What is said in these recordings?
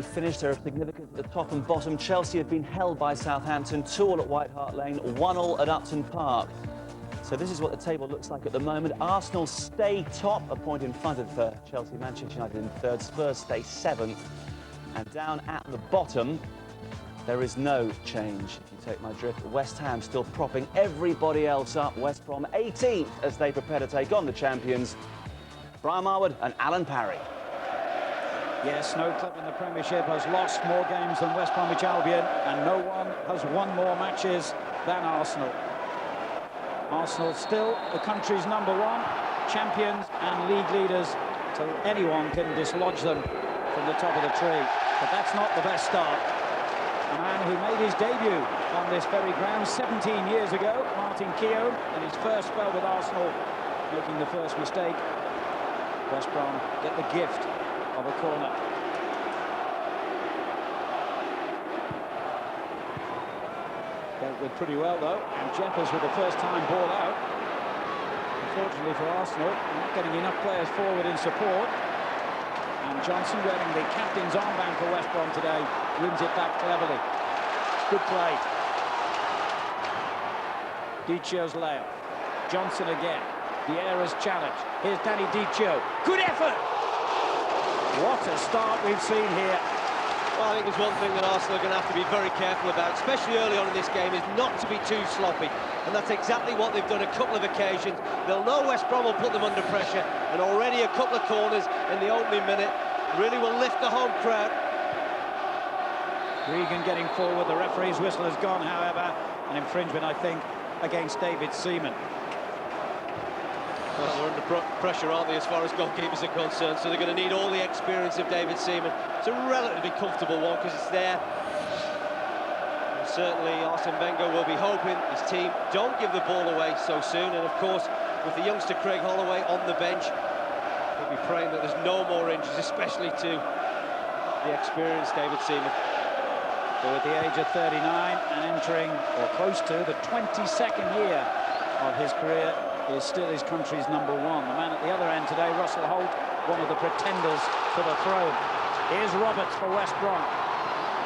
Finished there significant at the top and bottom. Chelsea have been held by Southampton, 2-2 at White Hart Lane, 1-1 at Upton Park. So this is what the table looks like at the moment. Arsenal stay top, a point in front of Chelsea. Manchester United in third. Spurs stay seventh. And down at the bottom, there is no change, if you take my drift. West Ham still propping everybody else up. West Brom 18th as they prepare to take on the champions. Brian Marwood and Alan Parry. Yes, no club in the Premiership has lost more games than West Bromwich Albion, and no one has won more matches than Arsenal. Arsenal still the country's #1, champions and league leaders, so anyone can dislodge them from the top of the tree. But that's not the best start. A man who made his debut on this very ground 17 years ago, Martin Keown, in his first spell with Arsenal, making the first mistake. West Brom get the gift of a corner. Dealt with pretty well though, and Jeffers with the first-time ball out. Unfortunately for Arsenal, not getting enough players forward in support. And Johnson, wearing the captain's armband for West Brom today, wins it back cleverly. Good play. Dicio's layup. Johnson again. Vieira's challenge. Here's Danny Dicio. Good effort! What a start we've seen here. Well, I think there's one thing that Arsenal are going to have to be very careful about, especially early on in this game, is not to be too sloppy. And that's exactly what they've done a couple of occasions. They'll know West Brom will put them under pressure, and already a couple of corners in the opening minute really will lift the home crowd. Regan getting forward. The referee's whistle has gone, however. An infringement, I think, against David Seaman. Well, they're under pressure, aren't they, as far as goalkeepers are concerned, so they're going to need all the experience of David Seaman. It's a relatively comfortable one because it's there. And certainly Arsene Wenger will be hoping his team don't give the ball away so soon, and of course with the youngster Craig Holloway on the bench, he'll be praying that there's no more injuries, especially to the experienced David Seaman. So at the age of 39 and entering, or close to, the 22nd year of his career, is still his country's #1. The man at the other end today, Russell Holt, one of the pretenders for the throne. Here's Roberts for West Brom.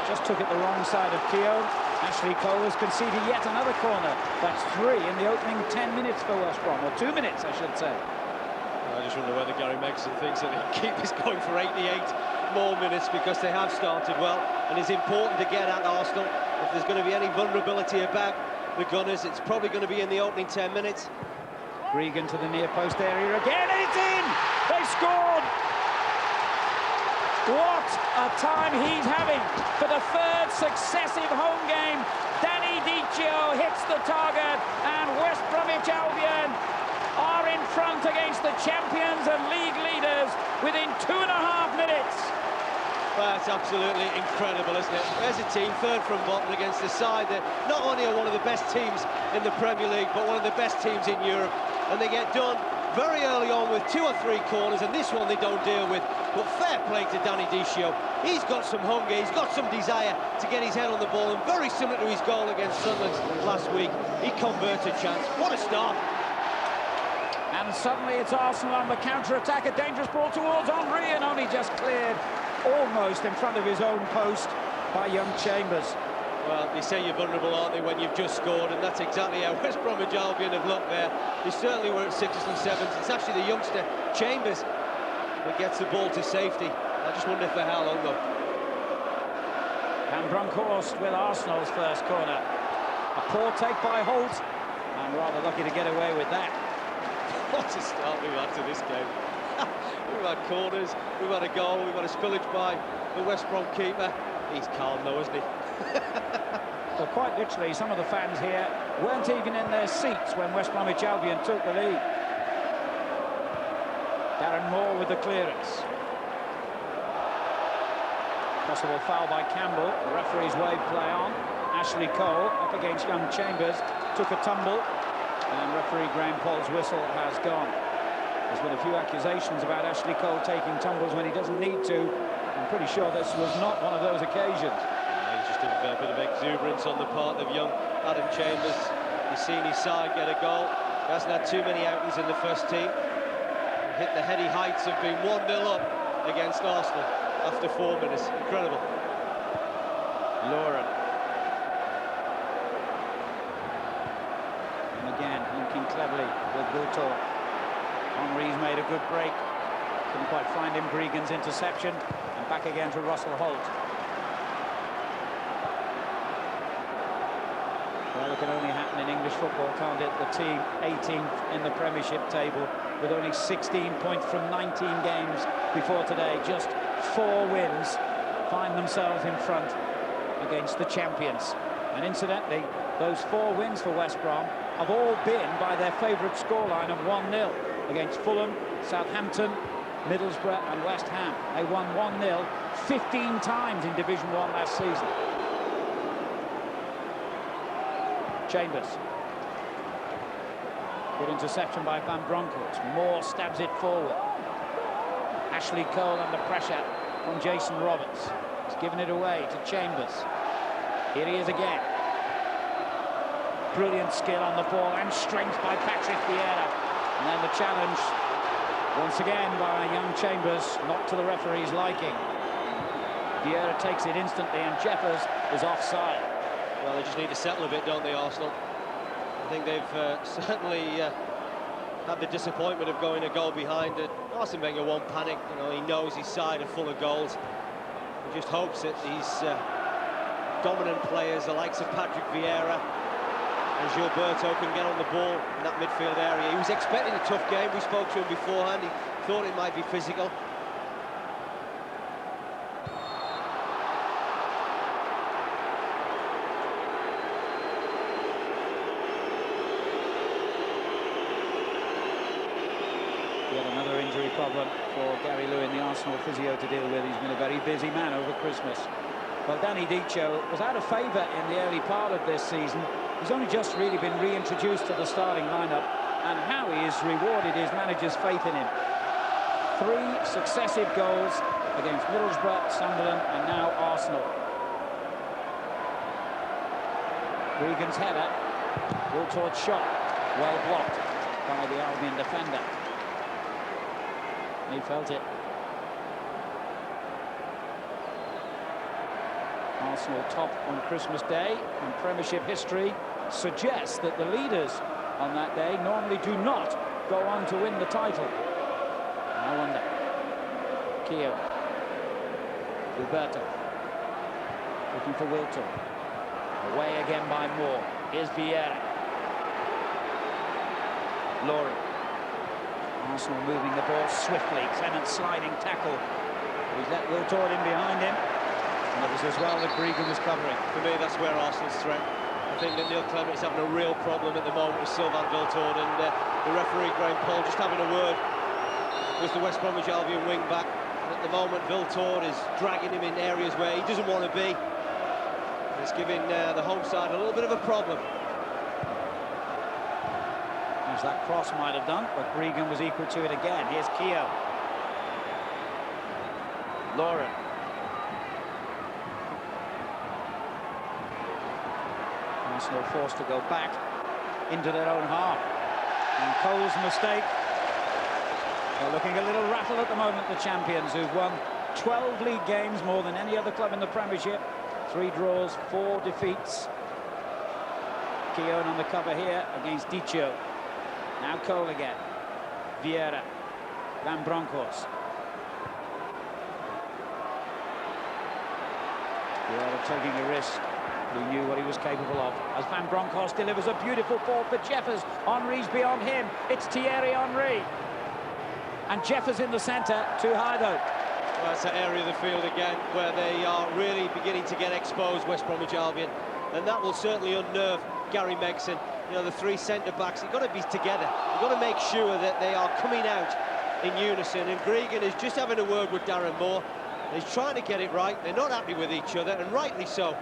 Just took it the wrong side of Keown. Ashley Cole has conceded yet another corner. That's 3 in the opening 10 minutes for West Brom, or 2 minutes, I should say. I just wonder whether Gary Megson thinks that they can keep this going for 88 more minutes, because they have started well, and it's important to get at Arsenal. If there's going to be any vulnerability about the Gunners, it's probably going to be in the opening 10 minutes. Regan to the near post area again, and it's in! They scored! What a time he's having for the 3rd successive home game. Danny Dicio hits the target, and West Bromwich Albion are in front against the champions and league leaders within 2.5 minutes. Well, it's absolutely incredible, isn't it? There's a team, 3rd from bottom, against a side that not only are one of the best teams in the Premier League, but one of the best teams in Europe. And they get done very early on with 2 or 3 corners, and this one they don't deal with. But fair play to Danny Dicio. He's got some hunger, he's got some desire to get his head on the ball, and very similar to his goal against Sunderland last week, he converted a chance. What a start! And suddenly it's Arsenal on the counter-attack. A dangerous ball towards Henry, and only just cleared almost in front of his own post by young Chambers. Well, they say you're vulnerable, aren't they, when you've just scored, and that's exactly how West Bromwich Albion have looked there. They certainly were at 6s and 7s. It's actually the youngster Chambers that gets the ball to safety. I just wonder for how long, though. And Bronkhorst with Arsenal's first corner. A poor take by Holt, and rather lucky to get away with that. What a start we've had to this game. We've had corners, we've had a goal, we've had a spillage by the West Brom keeper. He's calm though, isn't he? Well, quite literally, some of the fans here weren't even in their seats when West Bromwich Albion took the lead. Darren Moore with the clearance. Possible foul by Campbell. The referee's wave play on. Ashley Cole up against young Chambers, took a tumble, and referee Graham Paul's whistle has gone. There's been a few accusations about Ashley Cole taking tumbles when he doesn't need to. I'm pretty sure this was not one of those occasions. He's just a bit of exuberance on the part of young Adam Chambers. He's seen his side get a goal. He hasn't had too many outings in the first team. He hit the heady heights of being 1-0 up against Arsenal. after 4 minutes. Incredible. Lauren. And again, linking cleverly with Wiltor. Henry's made a good break. Couldn't quite find him. Gregan's interception. And back again to Russell Holt. Well, it can only happen in English football, can't it? The team 18th in the Premiership table with only 16 points from 19 games before today. Just 4 wins find themselves in front against the champions. And incidentally, those 4 wins for West Brom have all been by their favourite scoreline of 1-0 against Fulham, Southampton, Middlesbrough and West Ham. They won 1-0 15 times in Division 1 last season. Chambers. Good interception by Van Bronckhorst. Moore stabs it forward. Ashley Cole under pressure from Jason Roberts. He's given it away to Chambers. Here he is again. Brilliant skill on the ball and strength by Patrick Vieira. And then the challenge, once again by young Chambers, not to the referee's liking. Vieira takes it instantly and Jeffers is offside. Well, they just need to settle a bit, don't they, Arsenal? I think they've certainly had the disappointment of going a goal behind. Arsene Wenger won't panic. You know, he knows his side are full of goals. He just hopes that these dominant players, the likes of Patrick Vieira and Gilberto, can get on the ball in that midfield area. He was expecting a tough game. We spoke to him beforehand. He thought it might be physical. Yet another injury problem for Gary Lewin, the Arsenal physio, to deal with. He's been a very busy man over Christmas. Well, Danny Dicho was out of favour in the early part of this season. He's only just really been reintroduced to the starting lineup, and how he has rewarded his manager's faith in him. 3 successive goals against Middlesbrough, Sunderland and now Arsenal. Regan's header, Wiltord's shot, well blocked by the Albion defender. He felt it. Arsenal top on Christmas Day, and Premiership history suggests that the leaders on that day normally do not go on to win the title. I wonder. Keogh. Gilberto. Looking for Wilton. Away again by Moore. Here's Vieira. Lauren. Arsenal moving the ball swiftly. Clement sliding tackle. He's let Wiltord in behind him. And it was as well that Gregan was covering. For me, that's where Arsenal's threat. I think that Neil Clement is having a real problem at the moment with Sylvain Wiltord, and the referee, Graham Paul, just having a word with the West Bromwich Albion wing-back. At the moment, Wiltord is dragging him in areas where he doesn't want to be. It's giving the home side a little bit of a problem. As that cross might have done, but Gregan was equal to it again. Here's Keogh. Lauren. Arsenal forced to go back into their own half. And Cole's mistake. They're looking a little rattled at the moment, the champions, who've won 12 league games, more than any other club in the Premiership. 3 draws, 4 defeats. Keogh on the cover here against Dicho. Now Cole again. Vieira. Van Bronckhorst. Vieira taking a risk. He knew what he was capable of. As Van Bronckhorst delivers a beautiful ball for Jeffers. Henry's beyond him. It's Thierry Henry. And Jeffers in the centre. Too high though. Well, it's that area of the field again where they are really beginning to get exposed, West Bromwich Albion. And that will certainly unnerve Gary Megson. You know, the 3 centre-backs, you've got to be together. You've got to make sure that they are coming out in unison. And Gregan is just having a word with Darren Moore. He's trying to get it right. They're not happy with each other, and rightly so.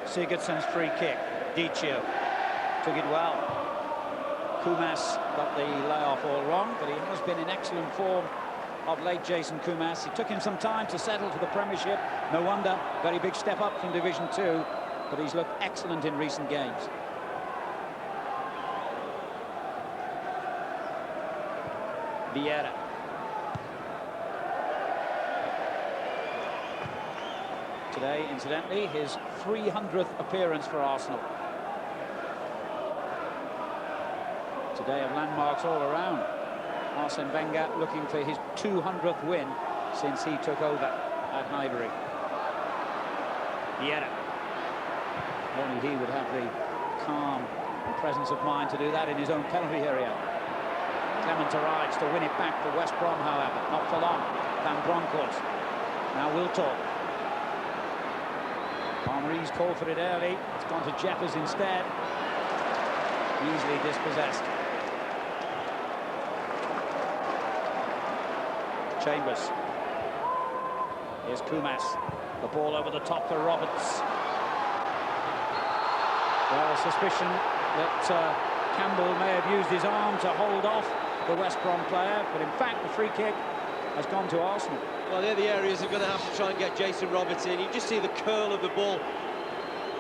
Sigurdsson's free kick. Dicho took it well. Kumas got the layoff all wrong, but he has been in excellent form of late, Jason Kumas. It took him some time to settle to the Premiership. No wonder, very big step up from Division 2, but he's looked excellent in recent games. Vieira. Today, incidentally, his 300th appearance for Arsenal. Today of landmarks all around. Arsene Wenger looking for his 200th win since he took over at Highbury. Vieira. Only he would have the calm and presence of mind to do that in his own penalty area. Clement arrives to win it back to West Brom, however. Not for long. Van Bronckhorst. Now Wiltord. Henry's called for it early. It's gone to Jeffers instead. Easily dispossessed. Chambers. Here's Kumas. The ball over the top to Roberts. Well, a suspicion that Campbell may have used his arm to hold off the West Brom player, but in fact the free kick has gone to Arsenal. Well, they're the areas they're going to have to try and get Jason Roberts in. You just see the curl of the ball.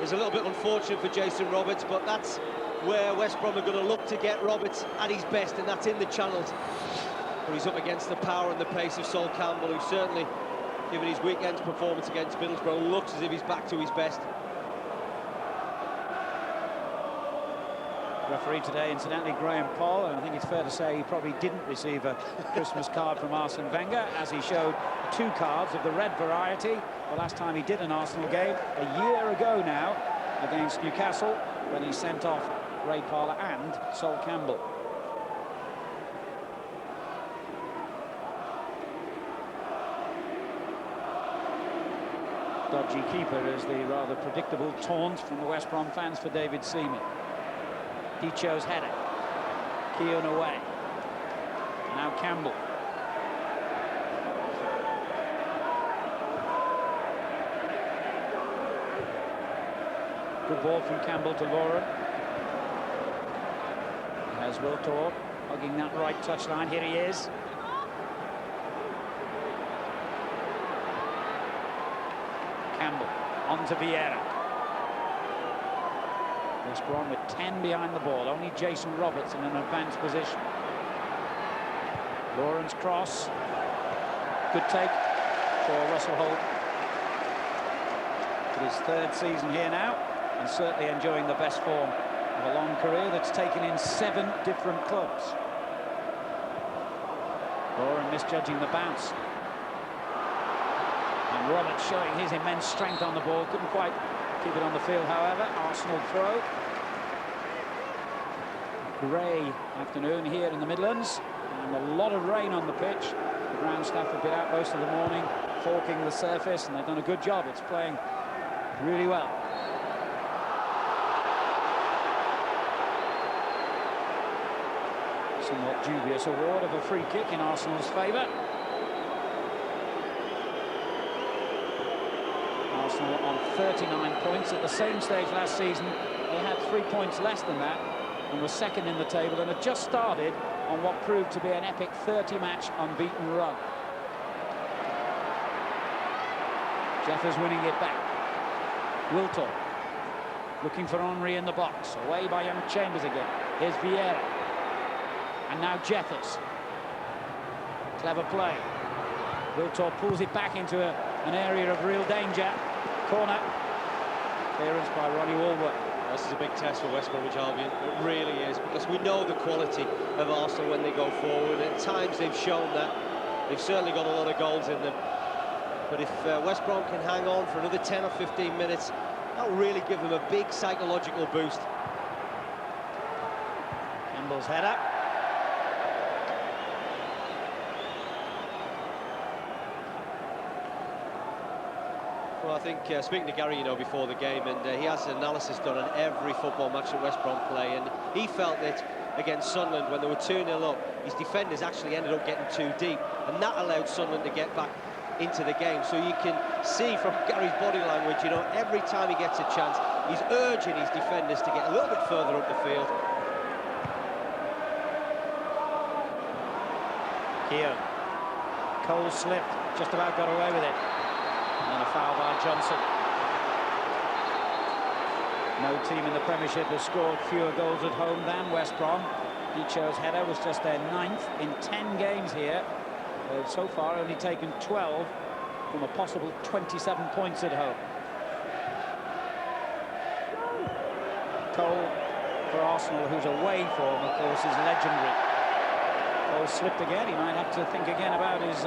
It's a little bit unfortunate for Jason Roberts, but that's where West Brom are going to look to get Roberts at his best, and that's in the channels. But he's up against the power and the pace of Sol Campbell, who certainly, given his weekend's performance against Middlesbrough, looks as if he's back to his best. Referee today, incidentally, Graham Poll, and I think it's fair to say he probably didn't receive a Christmas card from Arsene Wenger, as he showed 2 cards of the red variety. The last time he did an Arsenal game, a year ago now, against Newcastle, when he sent off Ray Parlour and Sol Campbell. Dodgy keeper is the rather predictable taunt from the West Brom fans for David Seaman. Dicho's header. Keown away. Now Campbell. Good ball from Campbell to Lauren. Has Wiltord hugging that right touchline. Here he is. Campbell on to Vieira. West Brom with 10 behind the ball. Only Jason Roberts in an advanced position. Lawrence cross. Good take for Russell Holt. His 3rd season here now, and certainly enjoying the best form of a long career that's taken in 7 different clubs. Lauren misjudging the bounce. And Roberts showing his immense strength on the ball. Couldn't quite keep it on the field, however. Arsenal throw. Grey afternoon here in the Midlands, and a lot of rain on the pitch. The ground staff have been out most of the morning, forking the surface, and they've done a good job. It's playing really well. Somewhat dubious award of a free kick in Arsenal's favour. Arsenal on 39 points. At the same stage last season, they had 3 points less than that and were second in the table, and had just started on what proved to be an epic 30-match unbeaten run. Jeffers winning it back. Wiltord looking for Henry in the box. Away by young Chambers again. Here's Vieira. And now Jeffers. Clever play. Wiltord pulls it back into an area of real danger. Corner. Clearance by Ronnie Walworth. This is a big test for West Bromwich Albion. It really is, because we know the quality of Arsenal when they go forward. At times they've shown that. They've certainly got a lot of goals in them. But if West Brom can hang on for another 10 or 15 minutes, that will really give them a big psychological boost. Campbell's header. Well, I think, speaking to Gary, you know, before the game, and he has analysis done on every football match that West Brom play, and he felt that against Sunderland, when they were 2-0 up, his defenders actually ended up getting too deep, and that allowed Sunderland to get back into the game. So you can see from Gary's body language, you know, every time he gets a chance, he's urging his defenders to get a little bit further up the field. Keown. Cole slipped, just about got away with it. And a foul by Johnson. No team in the Premiership has scored fewer goals at home than West Brom. Dicho's header was just their 9th in 10 games here. They've so far only taken 12 from a possible 27 points at home. Cole for Arsenal, whose away form, of course, is legendary. Cole slipped again. He might have to think again about his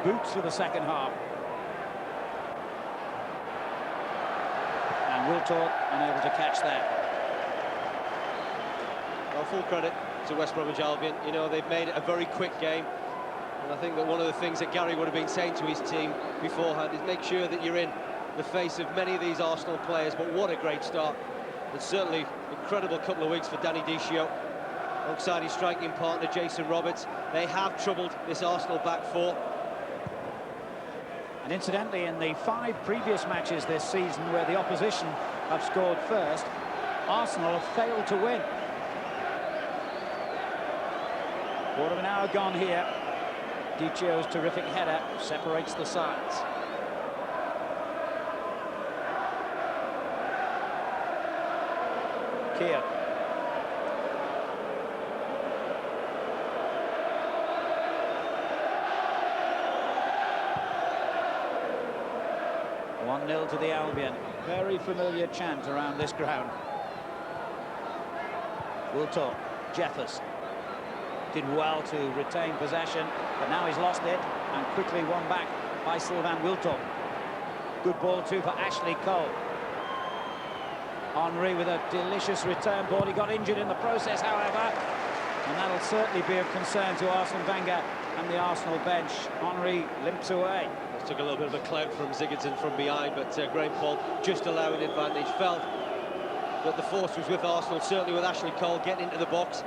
boots for the second half. And Wiltord unable to catch that. Well, full credit to West Bromwich Albion. You know, they've made it a very quick game. And I think that one of the things that Gary would have been saying to his team beforehand is make sure that you're in the face of many of these Arsenal players. But what a great start. And certainly incredible couple of weeks for Danny Dichio alongside his striking partner Jason Roberts. They have troubled this Arsenal back four. And incidentally, in the 5 previous matches this season where the opposition have scored first, Arsenal have failed to win. Quarter of an hour gone here. Dichio's terrific header separates the sides. Keogh. One-nil to the Albion. Very familiar chant around this ground. Wiltord, Jeffers did well to retain possession, but now he's lost it and quickly won back by Sylvain Wiltord. Good ball too for Ashley Cole. Henry with a delicious return ball. He got injured in the process, however, and that'll certainly be of concern to Arsene Wenger and the Arsenal bench. Henry limps away. Just took a little bit of a clout from Sigurdsson from behind, but Graham Paul just allowing advantage. Felt that the force was with Arsenal, certainly with Ashley Cole getting into the box.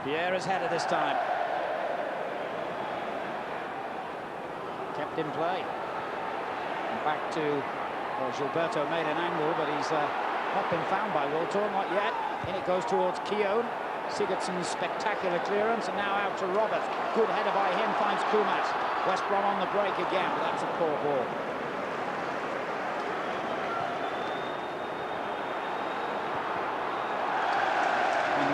Vieira's header this time. Kept in play. And back to, well, Gilberto made an angle, but he's not been found by Wiltord, not yet. In it goes towards Keogh. Sigurdsson's spectacular clearance, and now out to Roberts. Good header by him, finds Kumas. West Brom on the break again, but that's a poor ball.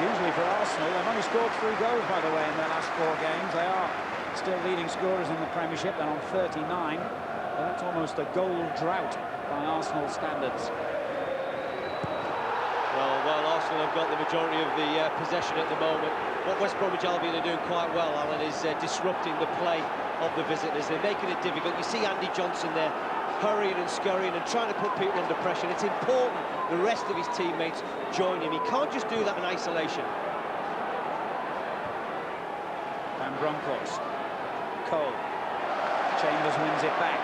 Usually for Arsenal, they've only scored 3 goals, by the way, in their last 4 games. They are still leading scorers in the Premiership, and on 39. That's almost a goal drought by Arsenal standards. Well, while Arsenal have got the majority of the possession at the moment, what West Bromwich Albion are doing quite well, Alan, is disrupting the play of the visitors. They're making it difficult. You see Andy Johnson there, hurrying and scurrying and trying to put people under pressure. And it's important the rest of his teammates join him. He can't just do that in isolation. Van Bronckhorst. Cole. Chambers wins it back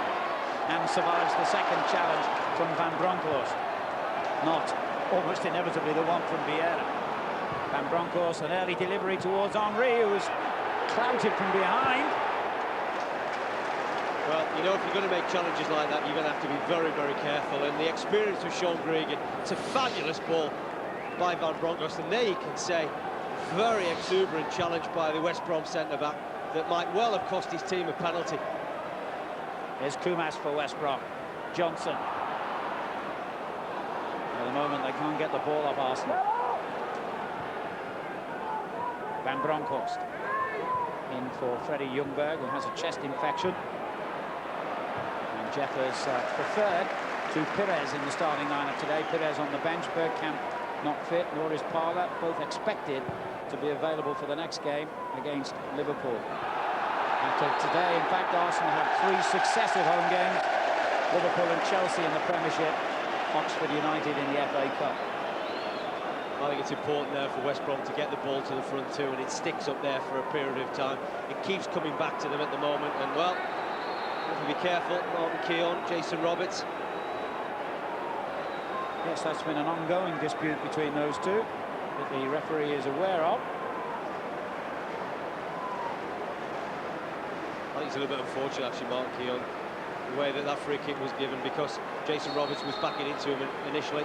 and survives the second challenge from Van Bronckhorst. Not almost inevitably the one from Vieira. Van Bronckhorst, an early delivery towards Henry, who was clouted from behind. Well, you know, if you're going to make challenges like that, you're going to have to be very, very careful. And the experience of Sean Gregan, it's a fabulous ball by Van Bronckhorst. And there you can say, very exuberant challenge by the West Brom centre-back that might well have cost his team a penalty. Here's Kumas for West Brom. Johnson. At the moment, they can't get the ball off Arsenal. Van Bronckhorst. In for Freddie Ljungberg, who has a chest infection. Jeffers preferred to Pires in the starting lineup today. Pires on the bench, Bergkamp not fit, nor is Parler. Both expected to be available for the next game against Liverpool. After today, in fact, Arsenal have 3 successive home games. Liverpool and Chelsea in the Premiership, Oxford United in the FA Cup. I think it's important there for West Brom to get the ball to the front too, and it sticks up there for a period of time. It keeps coming back to them at the moment, and well, have to be careful. Martin Keown, Jason Roberts. Yes, that's been an ongoing dispute between those two that the referee is aware of. I think it's a little bit unfortunate, actually, Martin Keown, the way that that free kick was given, because Jason Roberts was backing into him initially.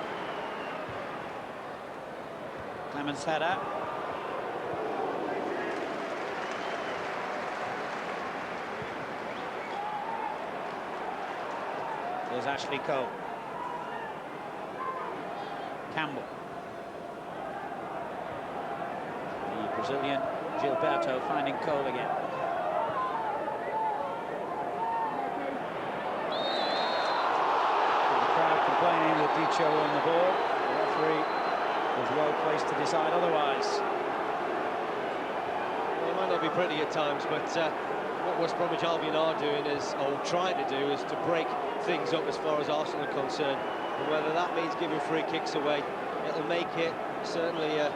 Clemens header. was Ashley Cole. Campbell. The Brazilian Gilberto finding Cole again. The crowd complaining with Dicho on the ball. The referee was well placed to decide otherwise. Well, it might not be pretty at times, but what West Bromwich Albion are doing is, or trying to do, is to break things up as far as Arsenal are concerned. And whether that means giving free kicks away, it'll make it certainly a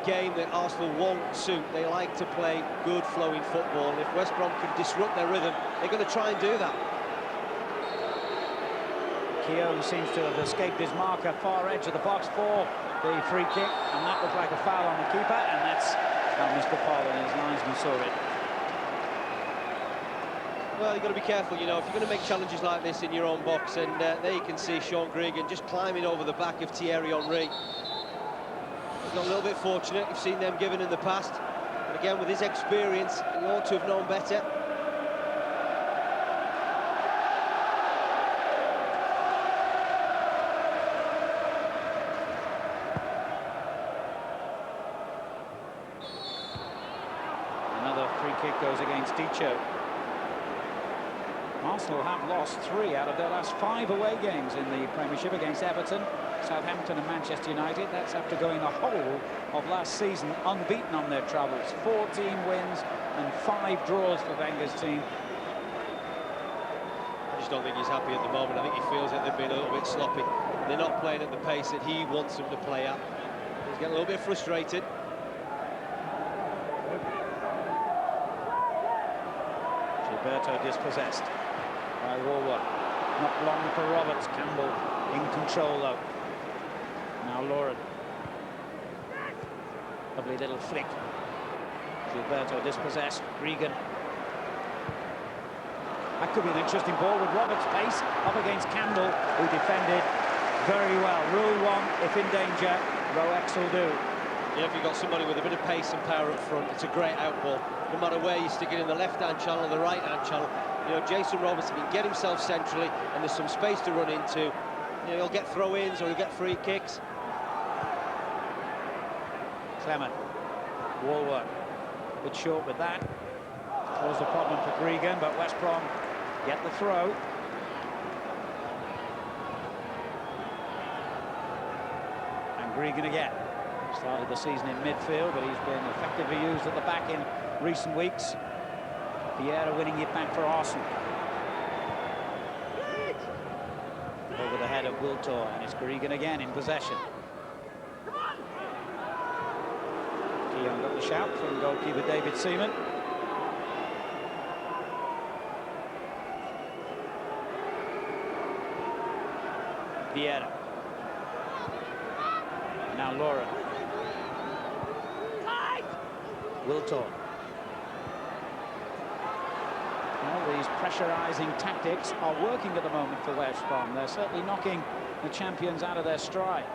game that Arsenal won't suit. They like to play good flowing football, and if West Brom can disrupt their rhythm, they're going to try and do that. Keown seems to have escaped his marker, far edge of the box for the free kick, and that looked like a foul on the keeper, and that's how Mr. Paul and his linesman saw it. Well, you've got to be careful, you know, if you're going to make challenges like this in your own box, and there you can see Sean Gregan just climbing over the back of Thierry Henry. He's got a little bit fortunate. You've seen them given in the past, but again, with his experience, he ought to have known better. Another free kick goes against Dicho. Arsenal have lost 3 out of their last 5 away games in the Premiership against Everton, Southampton and Manchester United. That's after going the whole of last season unbeaten on their travels. 14 wins and 5 draws for Wenger's team. I just don't think he's happy at the moment. I think he feels that they've been a little bit sloppy. They're not playing at the pace that he wants them to play at. He's getting a little bit frustrated. Gilberto dispossessed by Woolworth. Not long for Roberts. Campbell in control though. Now Lauren. Lovely little flick. Gilberto dispossessed. Regan. That could be an interesting ball with Roberts' pace up against Campbell, who defended very well. Rule 1, if in danger, row X will do. Yeah, if you've got somebody with a bit of pace and power up front, it's a great out ball. No matter where you stick it, in the left-hand channel or the right-hand channel, you know, Jason Roberts, if he can get himself centrally and there's some space to run into, you know, he'll get throw-ins or he'll get free kicks. Clement. Woolworth. A bit short with that. Caused a problem for Gregan, but West Brom get the throw. And Gregan again. Started the season in midfield, but he's been effectively used at the back in recent weeks. Vieira winning it back for Arsenal. Over the head of Wiltor, and it's Gregan again in possession. Keown got the shout from goalkeeper David Seaman. Vieira. Now Lauren. Wiltor. All these pressurising tactics are working at the moment for West Brom. They're certainly knocking the champions out of their stride.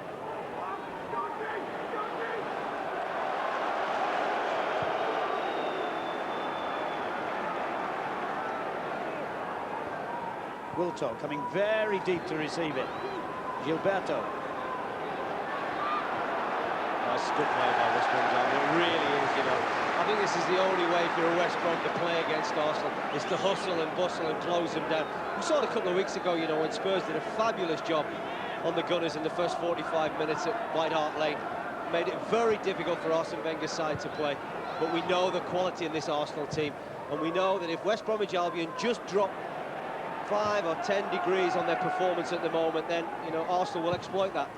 Wiltor coming very deep to receive it. Gilberto. That's good play by West Brom. It really is, you know. I think this is the only way if you're a West Brom to play against Arsenal, is to hustle and bustle and close them down. We saw it a couple of weeks ago, you know, when Spurs did a fabulous job on the Gunners in the first 45 minutes at White Hart Lane. Made it very difficult for Arsene Wenger's side to play. But we know the quality in this Arsenal team, and we know that if West Bromwich Albion just drop 5 or 10 degrees on their performance at the moment, then, you know, Arsenal will exploit that.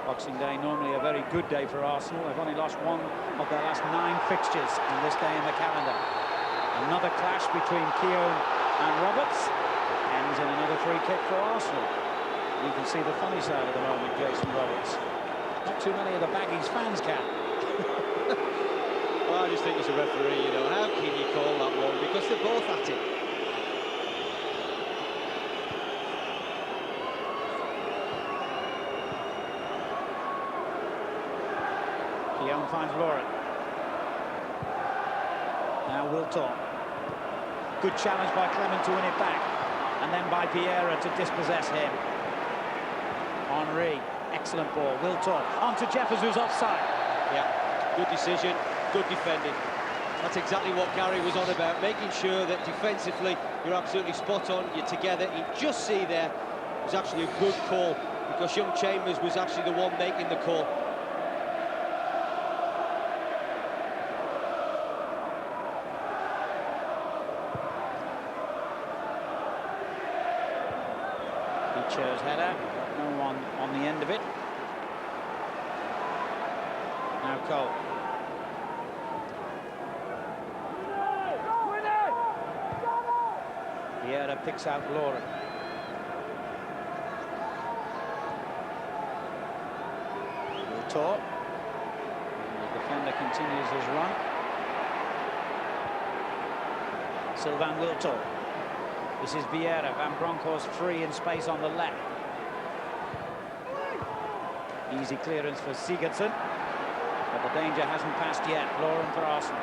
Boxing Day, normally a very good day for Arsenal. They've only lost 1 of their last 9 fixtures on this day in the calendar. Another clash between Keown and Roberts ends in another free kick for Arsenal. You can see the funny side at the moment, Jason Roberts. Not too many of the Baggies fans can. Well, I just think as a referee, you know, how can you call that one? Because they're both at it. Keown finds Lauren. Now Now Wiltor. Good challenge by Clement to win it back. And then by Vieira to dispossess him. Henry, excellent ball. Wiltor on to Jeffers, who's offside. Yeah, good decision, good defending. That's exactly what Gary was on about, making sure that defensively you're absolutely spot on, you're together. You just see there, it was actually a good call, because young Chambers was actually the one making the call. Beecher's header, no one on the end of it. Now Cole. Vieira picks out Lauren. Wiltor. The defender continues his run. Sylvain Wiltor. This is Vieira. Van Bronckhorst free in space on the left. Easy clearance for Sigurdsson. But the danger hasn't passed yet. Lauren for Arsenal.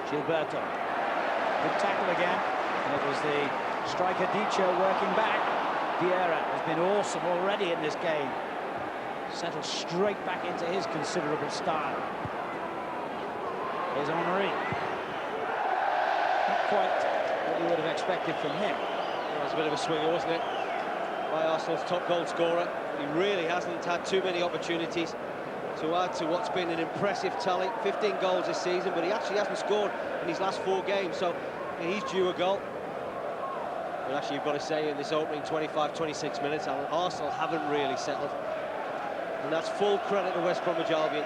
Gilberto. Good tackle again. And it was the striker Dicho working back. Vieira has been awesome already in this game. Settled straight back into his considerable style. Here's Henry. Not quite what you would have expected from him. That was a bit of a swinger, wasn't it? By Arsenal's top goal scorer. He really hasn't had too many opportunities to add to what's been an impressive tally. 15 goals this season, but he actually hasn't scored in his last 4 games, so he's due a goal. But actually, you've got to say, in this opening 25-26 minutes, Arsenal haven't really settled. And that's full credit to West Bromwich Albion.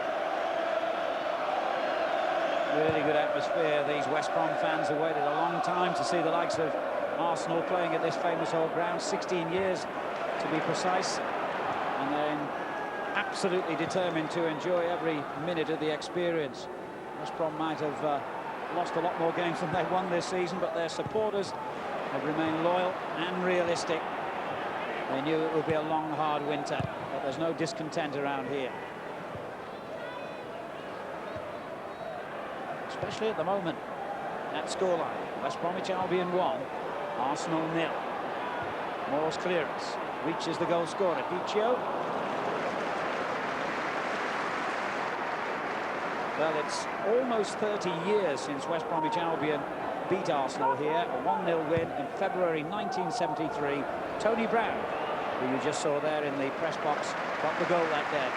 Really good atmosphere. These West Brom fans have waited a long time to see the likes of Arsenal playing at this famous old ground, 16 years to be precise. And then absolutely determined to enjoy every minute of the experience. West Brom might have lost a lot more games than they've won this season, but their supporters have remained loyal and realistic. They knew it would be a long, hard winter, but there's no discontent around here. Especially at the moment. That scoreline, West Bromwich Albion 1, Arsenal 0. Moore's clearance reaches the goal scorer, Dicho. Well, it's almost 30 years since West Bromwich Albion beat Arsenal here. A 1-0 win in February 1973. Tony Brown, who you just saw there in the press box, got the goal that day.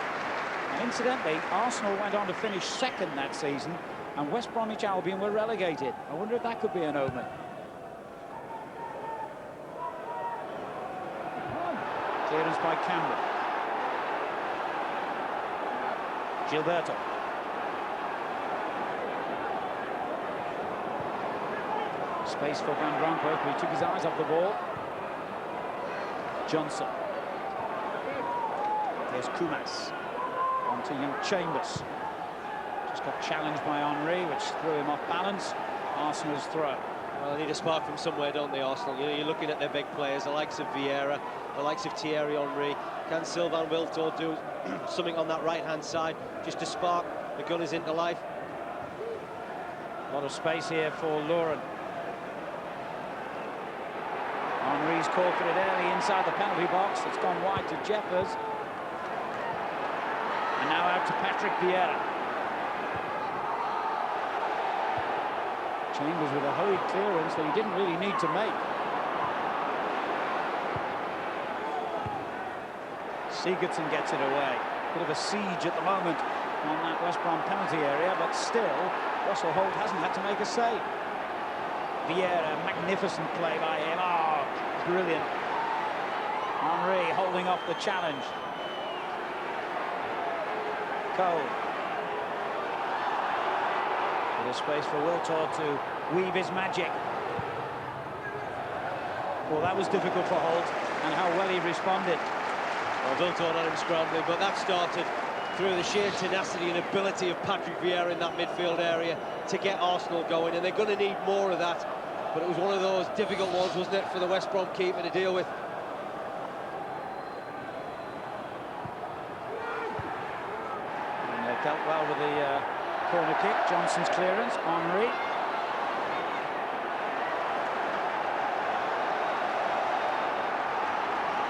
And incidentally, Arsenal went on to finish second that season, and West Bromwich Albion were relegated. I wonder if that could be an omen. Clearance by Campbell. Gilberto. Space for Van Bronckhorst, but he took his eyes off the ball. Johnson. Here's Kumas. On to young Chambers. Just got challenged by Henry, which threw him off balance. Arsenal's throw. Well, they need a spark from somewhere, don't they, Arsenal? You know, you're looking at their big players, the likes of Vieira, the likes of Thierry Henry. Can Sylvain Wiltor do something on that right-hand side just to spark the Gunners into life? A lot of space here for Lauren. Henry's called for it early inside the penalty box. It's gone wide to Jeffers. And now out to Patrick Vieira. Chambers with a hurried clearance that he didn't really need to make. Sigurdsson gets it away. Bit of a siege at the moment on that West Brom penalty area, but still, Russell Holt hasn't had to make a save. Vieira, magnificent play by him. Oh, brilliant. Henry holding off the challenge. Cole. Bit of space for Wiltor to weave his magic. Well, that was difficult for Holt, and how well he responded. Well, Wiltor had him scrambling, but that started through the sheer tenacity and ability of Patrick Vieira in that midfield area to get Arsenal going, and they're going to need more of that. But it was one of those difficult ones, wasn't it, for the West Brom keeper to deal with. And they dealt well with the corner kick. Johnson's clearance. Henry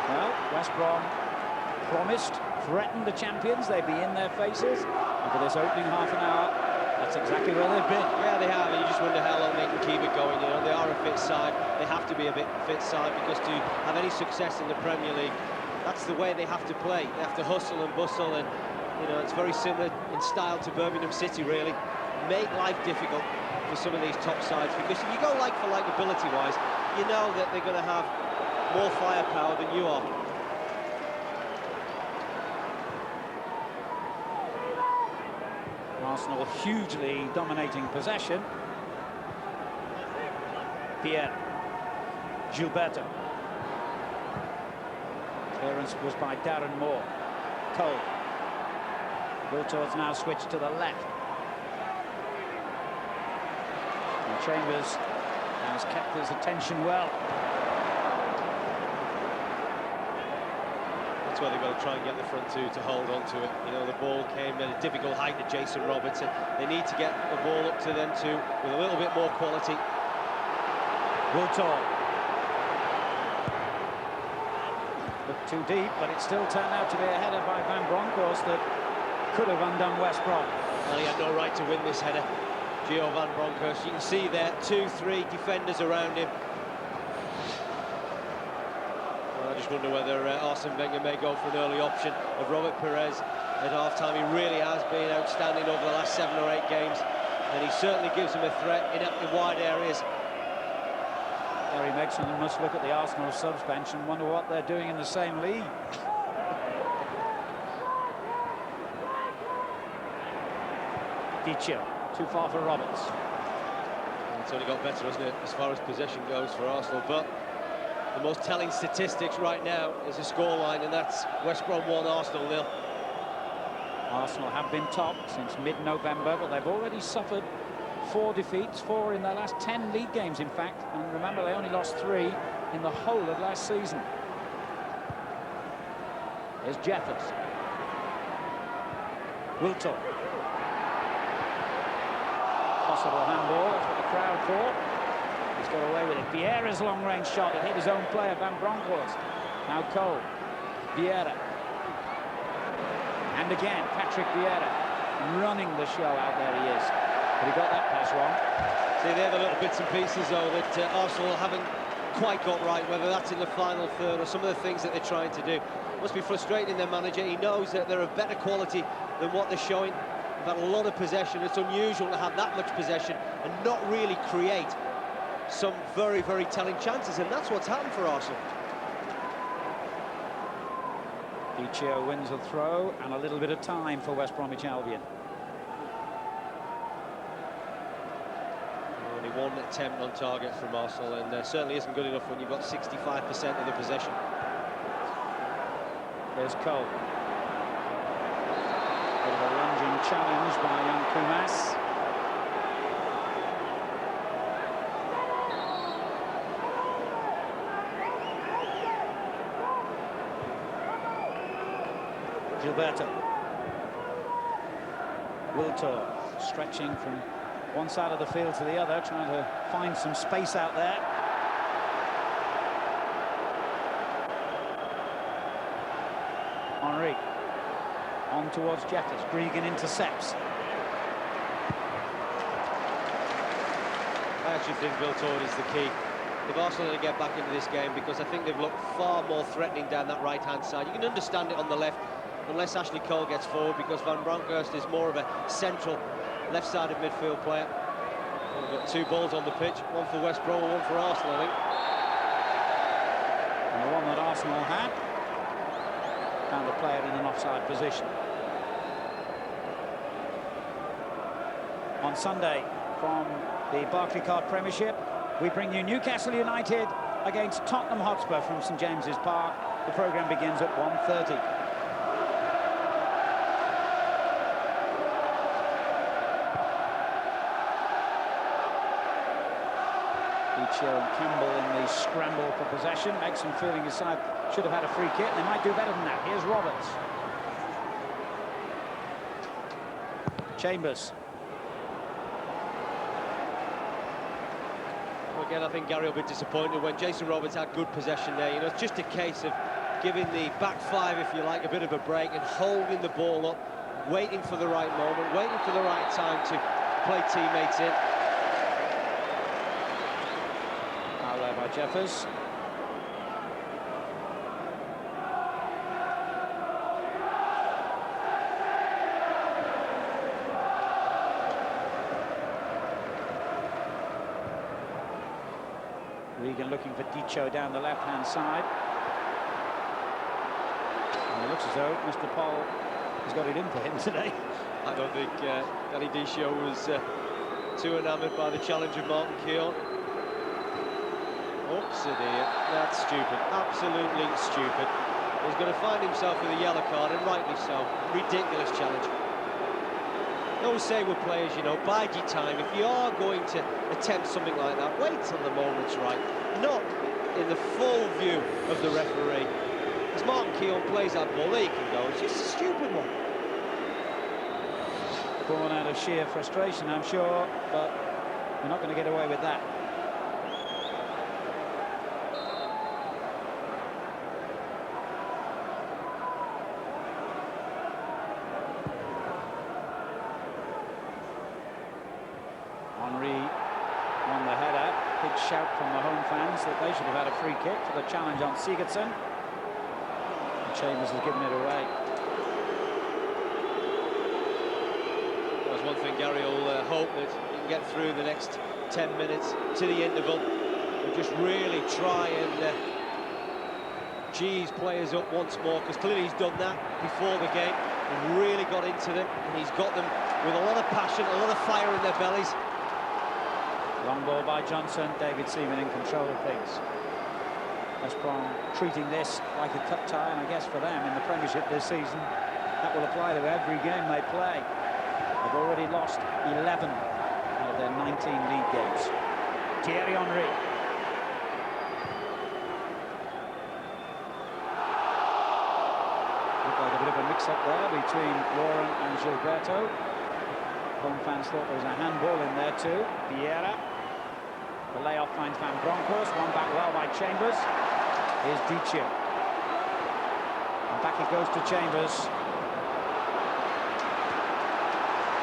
Well, West Brom promised, threatened the champions. They'd be in their faces. And for this opening half an hour, that's exactly where they've been. Yeah, they have, and you just wonder how long they can keep it going. You know, they are a fit side. They have to be a bit fit side, because to have any success in the Premier League, that's the way they have to play. They have to hustle and bustle, and you know, it's very similar in style to Birmingham City, really. Make life difficult for some of these top sides, because if you go like for like ability-wise, you know that they're going to have more firepower than you are. Arsenal hugely dominating possession. Pierre. Gilberto. Clearance was by Darren Moore. Cole. Wiltor's now switched to the left. And Chambers has kept his attention well. That's where they've got to try and get the front two to hold on to it. You know, the ball came at a difficult height to Jason Robertson. They need to get the ball up to them too, with a little bit more quality. Wiltor. Looked too deep, but it still turned out to be a header by Van Bronckhorst that could have undone West Brom. Well, he had no right to win this header, Gio Van Bronckhorst. You can see there, 2-3 defenders around him. I just wonder whether Arsene Wenger may go for an early option of Robert Perez at half-time. He really has been outstanding over the last 7 or 8 games, and he certainly gives them a threat in wide areas. Gary Megson must look at the Arsenal subs bench and wonder what they're doing in the same league. Dicio, too far for Roberts. It's only got better, hasn't it, as far as possession goes for Arsenal, but the most telling statistics right now is the scoreline, and that's West Brom 1, Arsenal 0. Arsenal have been top since mid-November, but they've already suffered 4 defeats, 4 in their last 10 league games, in fact. And remember, they only lost 3 in the whole of last season. Here's Jeffers. Wiltor. Possible handball, that's what the crowd thought. He's got away with it. Vieira's long-range shot. It hit his own player, Van Bronckhorst. Now Cole. Vieira. And again, Patrick Vieira running the show out there. He is. But he got that pass wrong. See, they're the little bits and pieces, though, that Arsenal haven't quite got right, whether that's in the final third or some of the things that they're trying to do. Must be frustrating their manager. He knows that they're of better quality than what they're showing. They've had a lot of possession. It's unusual to have that much possession and not really create some very, very telling chances, and that's what's happened for Arsenal. Dicio wins a throw, and a little bit of time for West Bromwich Albion. Only 1 attempt on target from Arsenal, and certainly isn't good enough when you've got 65% of the possession. There's Cole. Bit of a lunging challenge by young Kumas. Gilberto. Wiltor stretching from one side of the field to the other, trying to find some space out there. Henry on towards Jeffers. Gregan intercepts. I actually think Wiltor is the key. If Arsenal are to get back into this game, because I think they've looked far more threatening down that right-hand side. You can understand it on the left, unless Ashley Cole gets forward, because Van Bronckhorst is more of a central left-sided midfield player. We've got 2 balls on the pitch, 1 for West Brom and 1 for Arsenal, I think. And the one that Arsenal had found the player in an offside position. On Sunday, from the Barclaycard Premiership, we bring you Newcastle United against Tottenham Hotspur from St James's Park. The programme begins at 1:30. Dicio and Campbell in the scramble for possession. Megson feeling his side should have had a free kick. They might do better than that. Here's Roberts. Chambers. Again, I think Gary will be disappointed when Jason Roberts had good possession there. You know, it's just a case of giving the back five, if you like, a bit of a break and holding the ball up, waiting for the right moment, waiting for the right time to play teammates in. Out there by Jeffers. Regan looking for Dicho down the left-hand side. And it looks as though Mr. Paul has got it in for him today. I don't think Danny Dicho was too enamoured by the challenge of Martin Keown. Oops, dear. That's stupid. Absolutely stupid. He's going to find himself with a yellow card, and rightly so. Ridiculous challenge. I always say with players, you know, bide your time. If you are going to attempt something like that, wait till the moment's right. Not in the full view of the referee. As Martin Keown plays that ball, there you can go. It's just a stupid one. Born out of sheer frustration, I'm sure, but you're not going to get away with that. Henry on the header. Big shout from the home fans that they should have had a free kick for the challenge on Sigurdsson. Chambers has given it away. There's one thing Gary will hope that he can get through the next 10 minutes to the interval and just really try and G's players up once more, because clearly he's done that before the game and really got into them, and he's got them with a lot of passion, a lot of fire in their bellies. Long ball by Johnson. David Seaman in control of things. West Brom treating this like a cup tie, and I guess for them in the Premiership this season that will apply to every game they play. They've already lost 11 out of their 19 league games. Thierry Henry. Looked like a bit of a mix-up there between Lauren and Gilberto. Home fans thought there was a handball in there too. Vieira. The layoff finds Van Bronckhorst. One back well by Chambers. Here's Dicho. And back it goes to Chambers.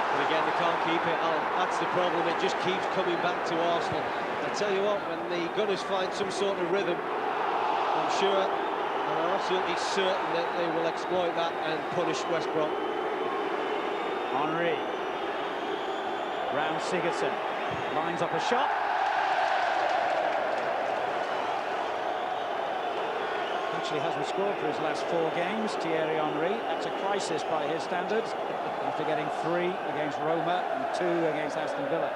But again, they can't keep it. That's the problem. It just keeps coming back to Arsenal. I tell you what, when the Gunners find some sort of rhythm, I'm sure, and I'm absolutely certain that they will exploit that and punish West Brom. Henry. Round Sigurdsson. Lines up a shot. Actually hasn't scored for his last 4 games, Thierry Henry. That's a crisis by his standards, after getting 3 against Roma and 2 against Aston Villa.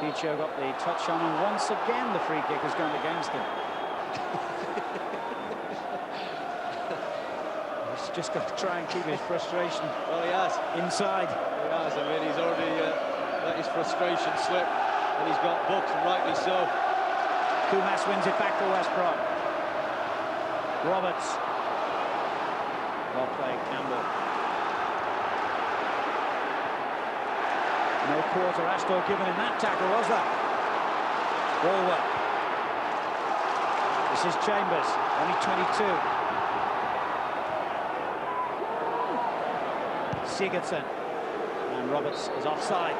Dicho got the touch on, and once again the free kick has gone against him. He's just got to try and keep his frustration. Well, he has. Inside. He has. I mean, he's already let his frustration slip, and he's got booked, and rightly so. Kumas wins it back for West Brom. Roberts. Well played, Campbell. No quarter Astor given in that tackle, was there? Walworth. This is Chambers, only 22. Sigurdsson. And Roberts is offside.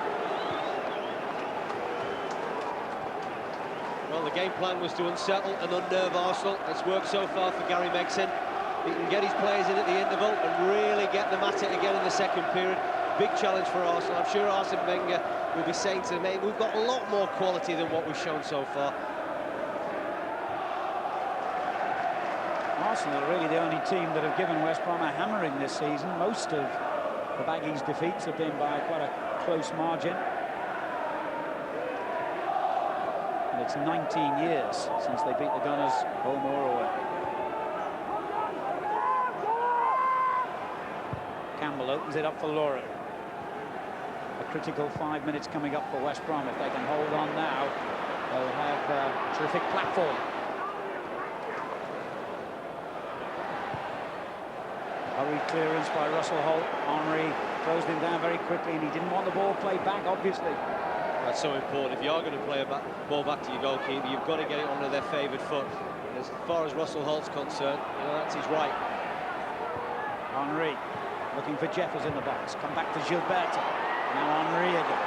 Well, the game plan was to unsettle and unnerve Arsenal. It's worked so far for Gary Megson. He can get his players in at the interval and really get them at it again in the second period. Big challenge for Arsenal. I'm sure Arsene Wenger will be saying to them, we've got a lot more quality than what we've shown so far. Arsenal are really the only team that have given West Brom a hammering this season. Most of the Baggies' defeats have been by quite a close margin. And it's 19 years since they beat the Gunners home or away. Campbell opens it up for Lauren. A critical 5 minutes coming up for West Brom. If they can hold on now, they'll have a terrific platform. Hurried clearance by Russell Holt. Henry closed him down very quickly, and he didn't want the ball played back, obviously. That's so important. If you are going to play a ball back to your goalkeeper, you've got to get it onto their favoured foot. And as far as Russell Holt's concerned, you know, that's his right. Henry looking for Jeffers in the box. Come back to Gilberto. Now Henry again.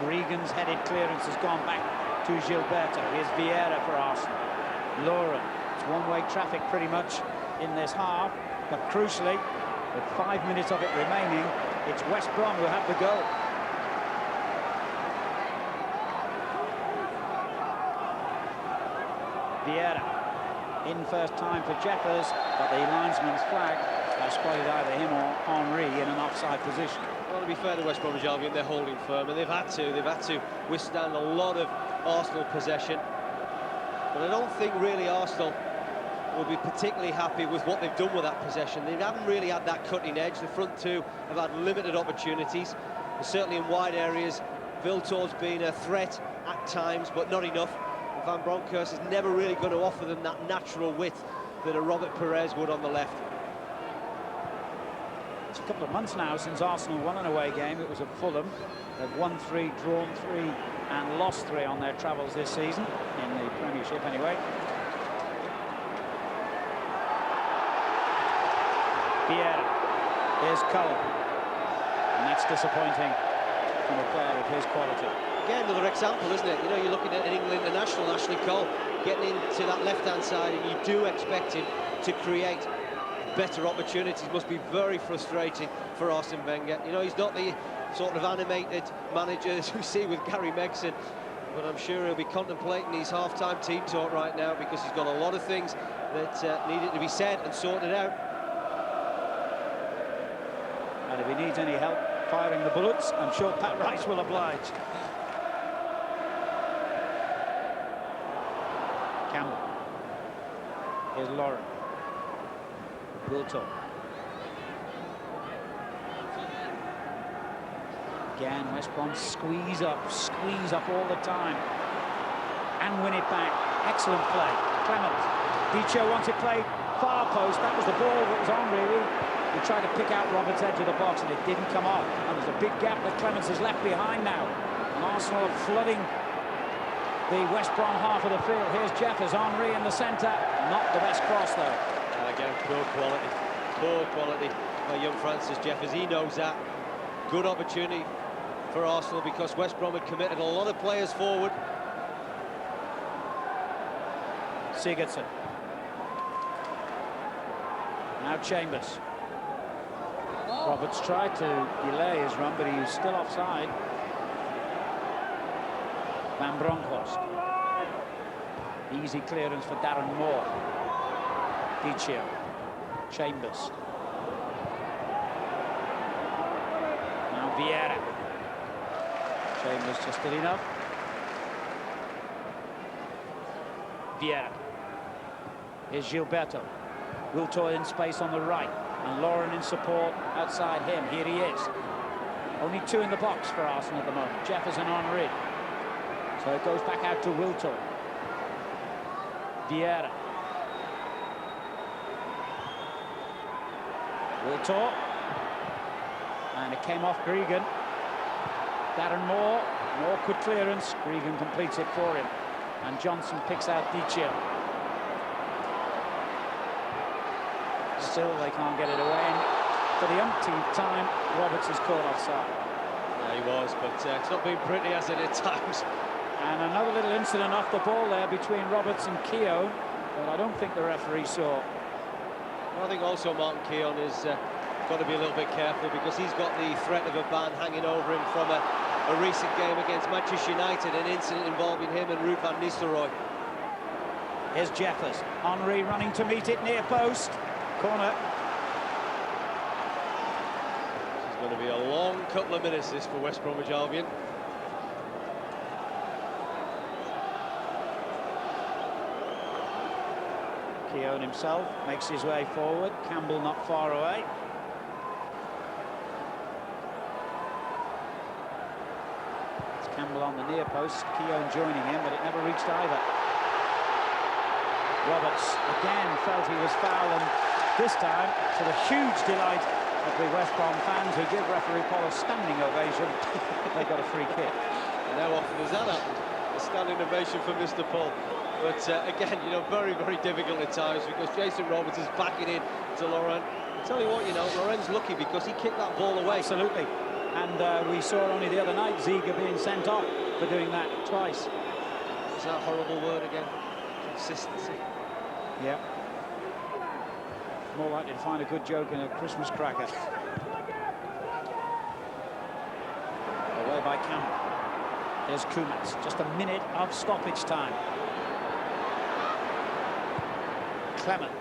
Regan's headed clearance has gone back to Gilberto. Here's Vieira for Arsenal. Lauren. It's one-way traffic pretty much in this half, but crucially, with 5 minutes of it remaining, it's West Brom who have the goal. Vieira in first time for Jeffers, but the linesman's flag has spotted either him or Henry in an offside position. Well, to be fair to West Bromwich Albion, they're holding firm, and they've had to withstand a lot of Arsenal possession. But I don't think really Arsenal will be particularly happy with what they've done with that possession. They haven't really had that cutting edge. The front two have had limited opportunities, and certainly in wide areas. Viltor's been a threat at times, but not enough. And Van Bronckhorst is never really going to offer them that natural width that a Robert Perez would on the left. It's a couple of months now since Arsenal won an away game. It was at Fulham. They've won 3, drawn 3 and lost 3 on their travels this season, in the Premiership anyway. Vieira. Here's Cullen. And that's disappointing from a player of his quality. Again, another example, isn't it? You know, you're looking at an England international, Ashley Cole, getting into that left-hand side, and you do expect him to create better opportunities. Must be very frustrating for Arsene Wenger. You know, he's not the sort of animated manager as we see with Gary Megson, but I'm sure he'll be contemplating his half-time team talk right now, because he's got a lot of things that needed to be said and sorted out. And if he needs any help firing the bullets, I'm sure Pat Rice will oblige. Campbell. Here's Lauren. Wiltor. Again, West Brom squeeze up all the time and win it back. Excellent play. Clemens. Dicho wants it played far post. That was the ball that was on, really. He tried to pick out Roberts' edge of the box, and it didn't come off. And there's a big gap that Clemens has left behind now. And Arsenal are flooding the West Brom half of the field. Here's Jeffers, Henry in the centre. Not the best cross, though. And again, poor quality by young Francis Jeffers. He knows that. Good opportunity for Arsenal, because West Brom had committed a lot of players forward. Sigurdsson. Now Chambers. Roberts tried to delay his run, but he was still offside. Van Bronckhorst. Easy clearance for Darren Moore. Dicio. Chambers. Now Vieira. Chambers just did enough. Vieira. Here's Gilberto. Wiltor in space on the right, and Lauren in support outside him. Here he is. Only 2 in the box for Arsenal at the moment, Jeffers and Henry. So it goes back out to Wiltor. Vieira. Wiltor. And it came off Gregan. Darren Moore, an awkward clearance. Gregan completes it for him. And Johnson picks out Dicio. Still, they can't get it away. And for the umpteenth time, Roberts is caught offside. Yeah, he was, but it's not been pretty, has it, at times? And another little incident off the ball there between Roberts and Keown, but I don't think the referee saw. I think also Martin Keown has got to be a little bit careful, because he's got the threat of a ban hanging over him from a recent game against Manchester United, an incident involving him and Ruud van Nistelrooy. Here's Jeffers. Henry running to meet it near post. Corner. It's going to be a long couple of minutes, this, for West Bromwich Albion. Keown himself makes his way forward. Campbell not far away. It's Campbell on the near post. Keown joining him, but it never reached either. Roberts again felt he was foul, and this time, to the huge delight of the West Brom fans who give referee Paul a standing ovation, they got a free kick. And how often has that happened? A standing ovation for Mr. Paul. But again, you know, very, very difficult at times because Jason Roberts is backing in to Laurent. I tell you what, you know, Laurent's lucky because he kicked that ball away. Absolutely. And we saw only the other night Ziga being sent off for doing that twice. Is that horrible word again? Consistency. Yeah. More likely to find a good joke in a Christmas cracker. Away by Campbell. There's Kumas. Just a minute of stoppage time. Clement.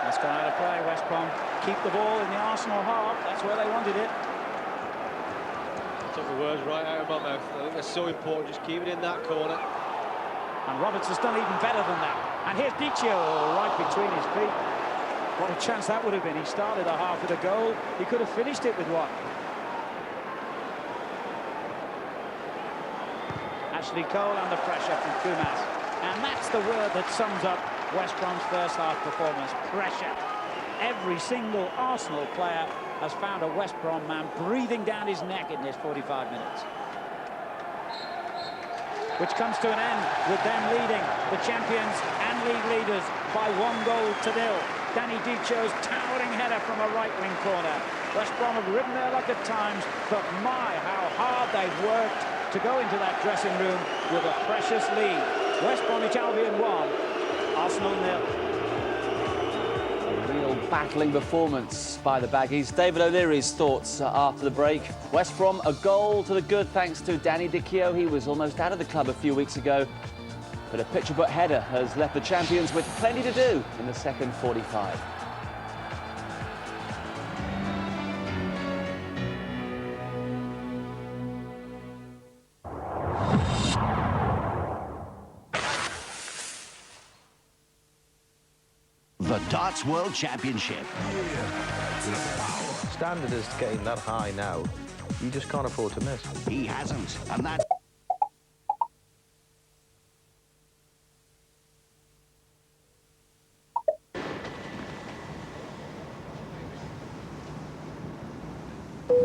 That's gone out of play. West Brom keep the ball in the Arsenal half. That's where they wanted it. Took the words right out of my mouth. I think that's so important. Just keep it in that corner. And Roberts has done even better than that. And here's Dicio right between his feet. What a chance that would have been. He started the half with a goal. He could have finished it with one. Ashley Cole under pressure from Kumas. And that's the word that sums up West Brom's first half performance. Pressure. Every single Arsenal player has found a West Brom man breathing down his neck in this 45 minutes. Which comes to an end with them leading the champions and league leaders by 1-0. Danny Dicio's towering header from a right-wing corner. West Brom have ridden their luck at times, but my, how hard they've worked to go into that dressing room with a precious lead. West Bromwich Albion 1, Arsenal 0. A real battling performance by the Baggies. David O'Leary's thoughts after the break. West Brom a goal to the good thanks to Danny Dicio. He was almost out of the club a few weeks ago, but a picture-book header has left the champions with plenty to do in the second 45. The Darts World Championship. Standard is getting that high now. You just can't afford to miss. He hasn't, and that...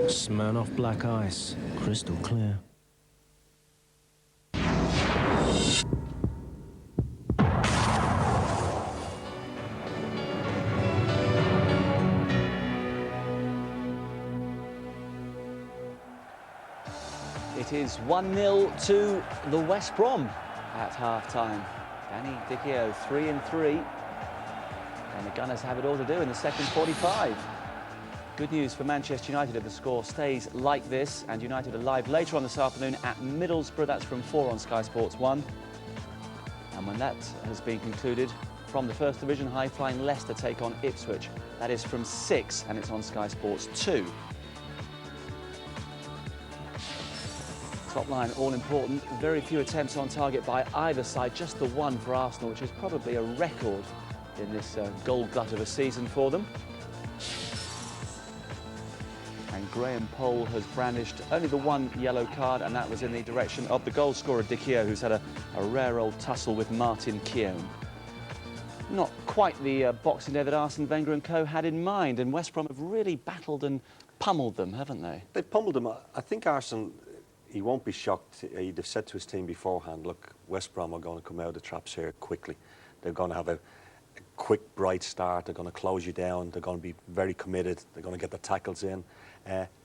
Smirnoff Black Ice, crystal clear. It is 1-0 to the West Brom at half-time. Danny Dicio 3-3. And the Gunners have it all to do in the second 45. Good news for Manchester United if the score stays like this. And United are live later on this afternoon at Middlesbrough. That's from 4 on Sky Sports 1. And when that has been concluded, from the First Division, high-flying Leicester take on Ipswich. That is from 6, and it's on Sky Sports 2. Top line, all important. Very few attempts on target by either side. Just the one for Arsenal, which is probably a record in this goal glut of a season for them. And Graham Poll has brandished only the one yellow card, and that was in the direction of the goal scorer, Dicio, who's had a rare old tussle with Martin Keown. Not quite the Boxing Day that Arsene Wenger and co had in mind, and West Brom have really battled and pummeled them, haven't they? They've pummeled them. I think Arsene, he won't be shocked. He'd have said to his team beforehand, look, West Brom are going to come out of the traps here quickly. They're going to have a quick, bright start. They're going to close you down. They're going to be very committed. They're going to get the tackles in.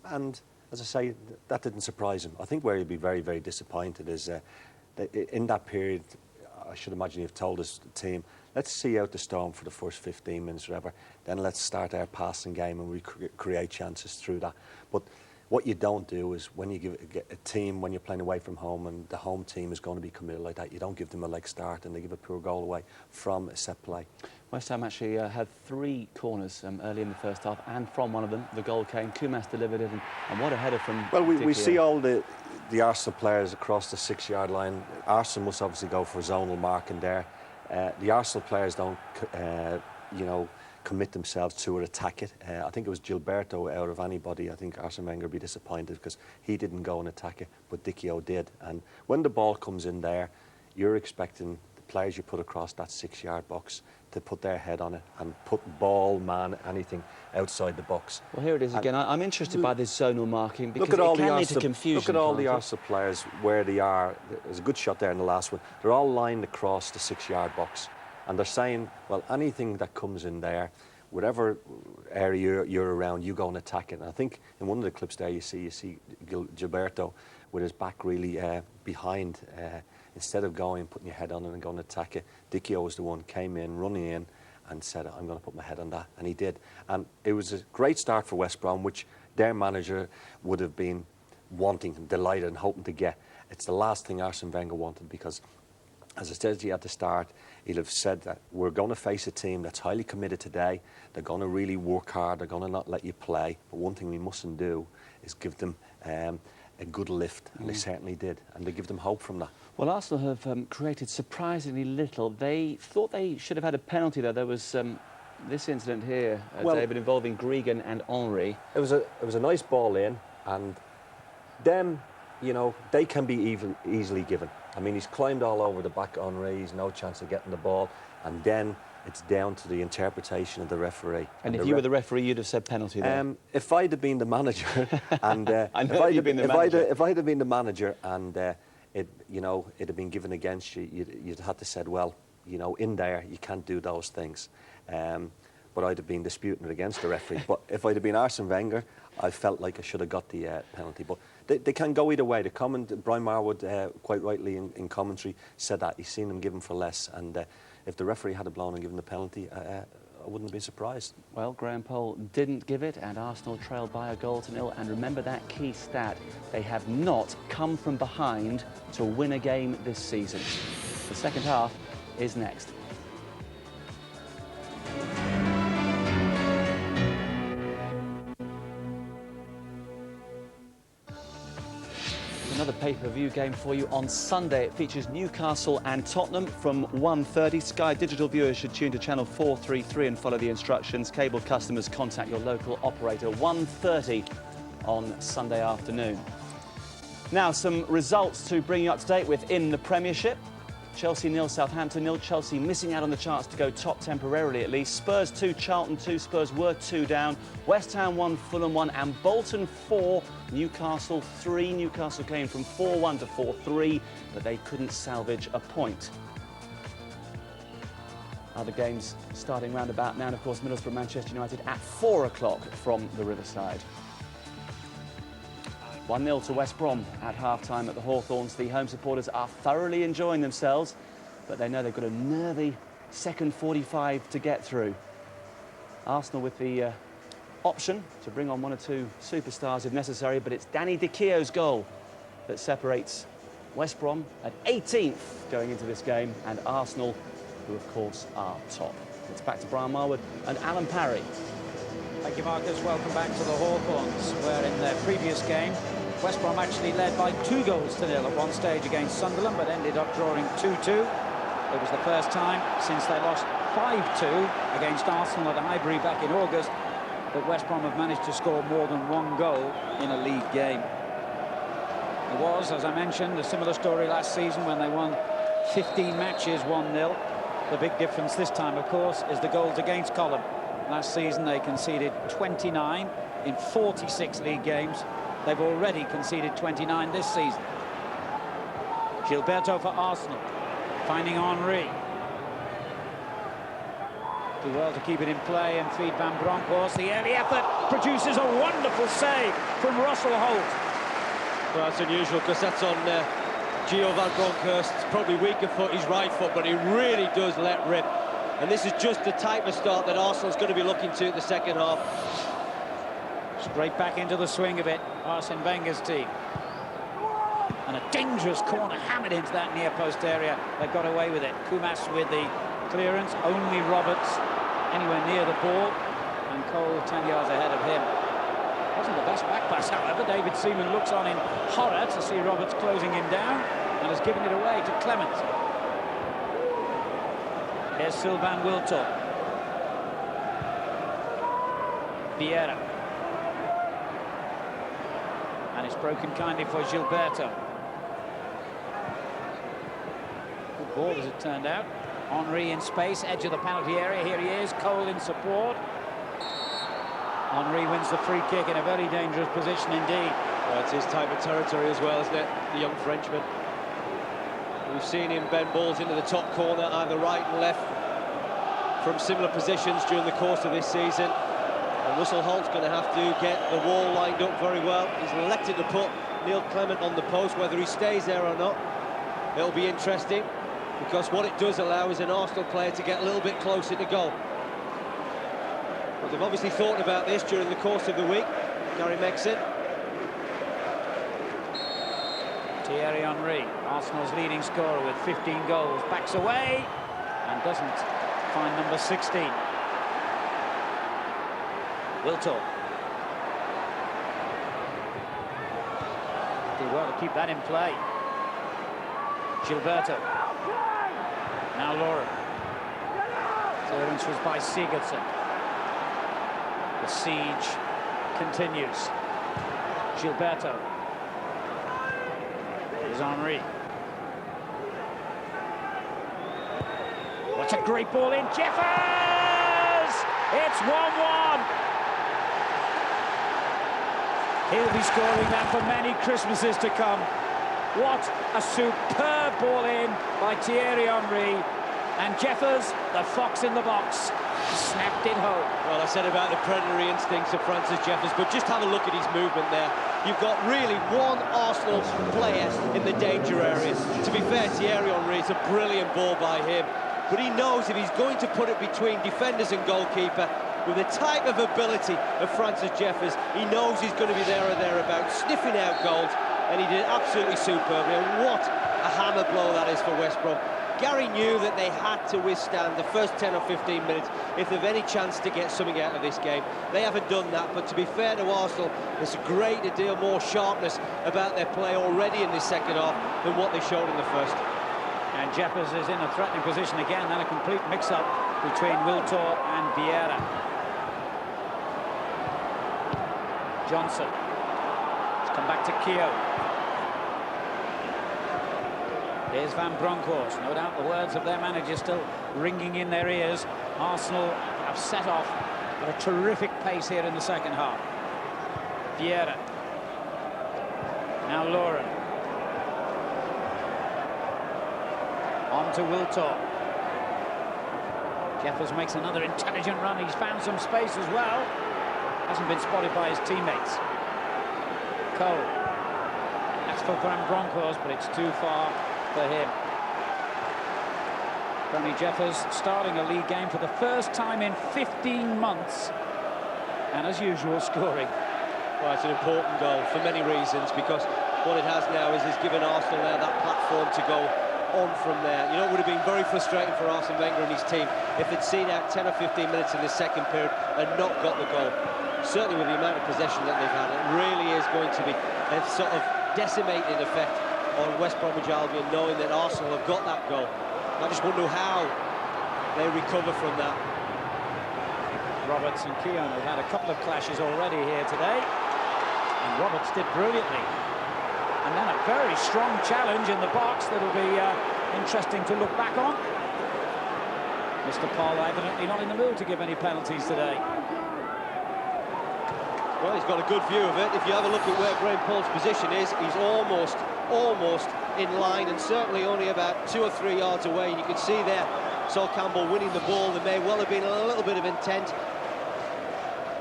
And, as I say, that didn't surprise him. I think where he'd be very, very disappointed is in that period, I should imagine you've told his team, let's see out the storm for the first 15 minutes or whatever, then let's start our passing game and we create chances through that. But what you don't do is when you give a team, when you're playing away from home and the home team is going to be committed like that, you don't give them a leg start and they give a poor goal away from a set play. West Ham actually had 3 corners early in the first half, and from one of them the goal came. Kumas delivered it, and what a header from Well, we Dicio. see all the Arsenal players across the 6-yard line. Arsenal must obviously go for zonal marking there. The Arsenal players don't, you know, commit themselves to it, attack it. I think it was Gilberto out of anybody. I think Arsene Wenger would be disappointed because he didn't go and attack it, but Dicchio did. And when the ball comes in there, you're expecting the players you put across that 6-yard box to put their head on it and put ball, man, anything outside the box. Well, here it is again. I'm interested by this zonal marking because look at all it can lead to confusion. Look at all the can't it? Arsenal players where they are. There's a good shot there in the last one. They're all lined across the 6-yard box. And they're saying, well, anything that comes in there, whatever area you're around, you go and attack it. And I think in one of the clips there you see Gilberto with his back really behind. Instead of going and putting your head on it and going to attack it, Dicchio was the one came in, running in, and said, I'm going to put my head on that. And he did. And it was a great start for West Brom, which their manager would have been wanting and delighted and hoping to get. It's the last thing Arsene Wenger wanted because, as I said to you at the start, he'll have said that we're going to face a team that's highly committed today. They're going to really work hard. They're going to not let you play. But one thing we mustn't do is give them a good lift. And they certainly did. And they give them hope from that. Well, Arsenal have created surprisingly little. They thought they should have had a penalty, though. There was this incident here, David, involving Gregan and Henry. It was a nice ball in. And them, you know, they can be easily given. I mean, he's climbed all over the back on Henry, he's no chance of getting the ball, and then it's down to the interpretation of the referee. And if you were the referee, you'd have said penalty there. If I'd have been the manager, and if I'd have been the manager, and it, you know, it had been given against you, you'd have to said, well, you know, in there you can't do those things. But I'd have been disputing it against the referee. But if I'd have been Arsene Wenger, I felt like I should have got the penalty. But they can go either way. Brian Marwood, quite rightly in commentary, said that he's seen them given for less. And if the referee had blown and given the penalty, I wouldn't have been surprised. Well, Graham Poll didn't give it, and Arsenal trailed by 1-0. And remember that key stat, they have not come from behind to win a game this season. The second half is next. Another pay-per-view game for you on Sunday. It features Newcastle and Tottenham from 1:30. Sky Digital viewers should tune to channel 433 and follow the instructions. Cable customers contact your local operator. 1:30 on Sunday afternoon. Now, some results to bring you up to date with in the Premiership. Chelsea 0, Southampton 0. Chelsea missing out on the chance to go top temporarily at least. Spurs 2, Charlton 2. Spurs were 2 down. West Ham 1, Fulham 1, and Bolton 4, Newcastle 3. Newcastle came from 4-1 to 4-3, but they couldn't salvage a point. Other games starting round about now, and of course Middlesbrough, Manchester United at 4 o'clock from the Riverside. 1-0 to West Brom at half-time at the Hawthorns. The home supporters are thoroughly enjoying themselves, but they know they've got a nervy second 45 to get through. Arsenal with the option to bring on 1 or 2 superstars if necessary, but it's Danny Dicchio's goal that separates West Brom at 18th going into this game, and Arsenal, who of course are top. It's back to Brian Marwood and Alan Parry. Thank you, Marcus. Welcome back to the Hawthorns, where in their previous game, West Brom actually led by 2-0 at one stage against Sunderland, but ended up drawing 2-2. It was the first time since they lost 5-2 against Arsenal at Highbury back in August that West Brom have managed to score more than 1 goal in a league game. It was, as I mentioned, a similar story last season when they won 15 matches 1-0. The big difference this time, of course, is the goals against column. Last season they conceded 29 in 46 league games. They've already conceded 29 this season. Gilberto for Arsenal, finding Henry. Do well to keep it in play and feed Van Bronckhorst. The early effort produces a wonderful save from Russell Holt. Well, that's unusual because that's on Gio Van Bronckhorst's probably weaker foot, his right foot, but he really does let rip. And this is just the type of start that Arsenal's going to be looking to in the second half. Straight back into the swing of it, Arsene Wenger's team. And a dangerous corner hammered into that near post area. They got away with it. Kumas with the clearance, only Roberts anywhere near the ball, and Cole 10 yards ahead of him. Wasn't the best back pass, however. David Seaman looks on in horror to see Roberts closing him down and has given it away to Clement. Here's Sylvain Wiltord. Vieira. And it's broken kindly for Gilberto. Good ball as it turned out. Henry in space, edge of the penalty area. Here he is, Cole in support. Henry wins the free kick in a very dangerous position indeed. Well, it's his type of territory as well, isn't it? The young Frenchman. We've seen him bend balls into the top corner, either right and left, from similar positions during the course of this season. And Russell Holt's going to have to get the wall lined up very well. He's elected to put Neil Clement on the post. Whether he stays there or not, it'll be interesting, because what it does allow is an Arsenal player to get a little bit closer to goal. But they've obviously thought about this during the course of the week. Gary Megson. Thierry Henry, Arsenal's leading scorer with 15 goals, backs away and doesn't find number 16. Wiltor. Did well to keep that in play. Gilberto. Now Lauren. Clearance was by Sigurdsson. The siege continues. Gilberto. Here's Henry. What a great ball in. Jeffers! It's 1-1. He'll be scoring that for many Christmases to come. What a superb ball in by Thierry Henry. And Jeffers, the fox in the box, snapped it home. Well, I said about the predatory instincts of Francis Jeffers, but just have a look at his movement there. You've got really one Arsenal player in the danger area. To be fair, Thierry Henry, it's a brilliant ball by him. But he knows if he's going to put it between defenders and goalkeeper, with the type of ability of Francis Jeffers, he knows he's going to be there or thereabouts, sniffing out goals, and he did absolutely superbly. And what a hammer blow that is for West Brom. Gary knew that they had to withstand the first 10 or 15 minutes if they've any chance to get something out of this game. They haven't done that, but to be fair to Arsenal, there's a great deal more sharpness about their play already in this second half than what they showed in the first. And Jeffers is in a threatening position again, and a complete mix-up between Wiltor and Vieira. Johnson. Let's come back to Keogh. Here's Van Bronckhorst. No doubt the words of their manager still ringing in their ears. Arsenal have set off at a terrific pace here in the second half. Vieira. Now Lauren. On to Wiltor. Jeffers makes another intelligent run. He's found some space as well. Hasn't been spotted by his teammates. Cole. That's for Van Bronckhorst, but it's too far for him. Tony Jeffers starting a league game for the first time in 15 months. And as usual, scoring. Well, it's an important goal for many reasons, because what it has now is it's given Arsenal now that platform to go on from there. You know, it would have been very frustrating for Arsene Wenger and his team if they'd seen out 10 or 15 minutes in the second period and not got the goal. Certainly with the amount of possession that they've had, it really is going to be a sort of decimating effect on West Bromwich Albion, knowing that Arsenal have got that goal. I just wonder how they recover from that. Roberts and Keown have had a couple of clashes already here today, and Roberts did brilliantly. And then a very strong challenge in the box that'll be interesting to look back on. Mr. Paul evidently not in the mood to give any penalties today. Well, he's got a good view of it. If you have a look at where Graham Paul's position is, he's almost in line, and certainly only about 2 or 3 yards away. And you can see there Sol Campbell winning the ball. There may well have been a little bit of intent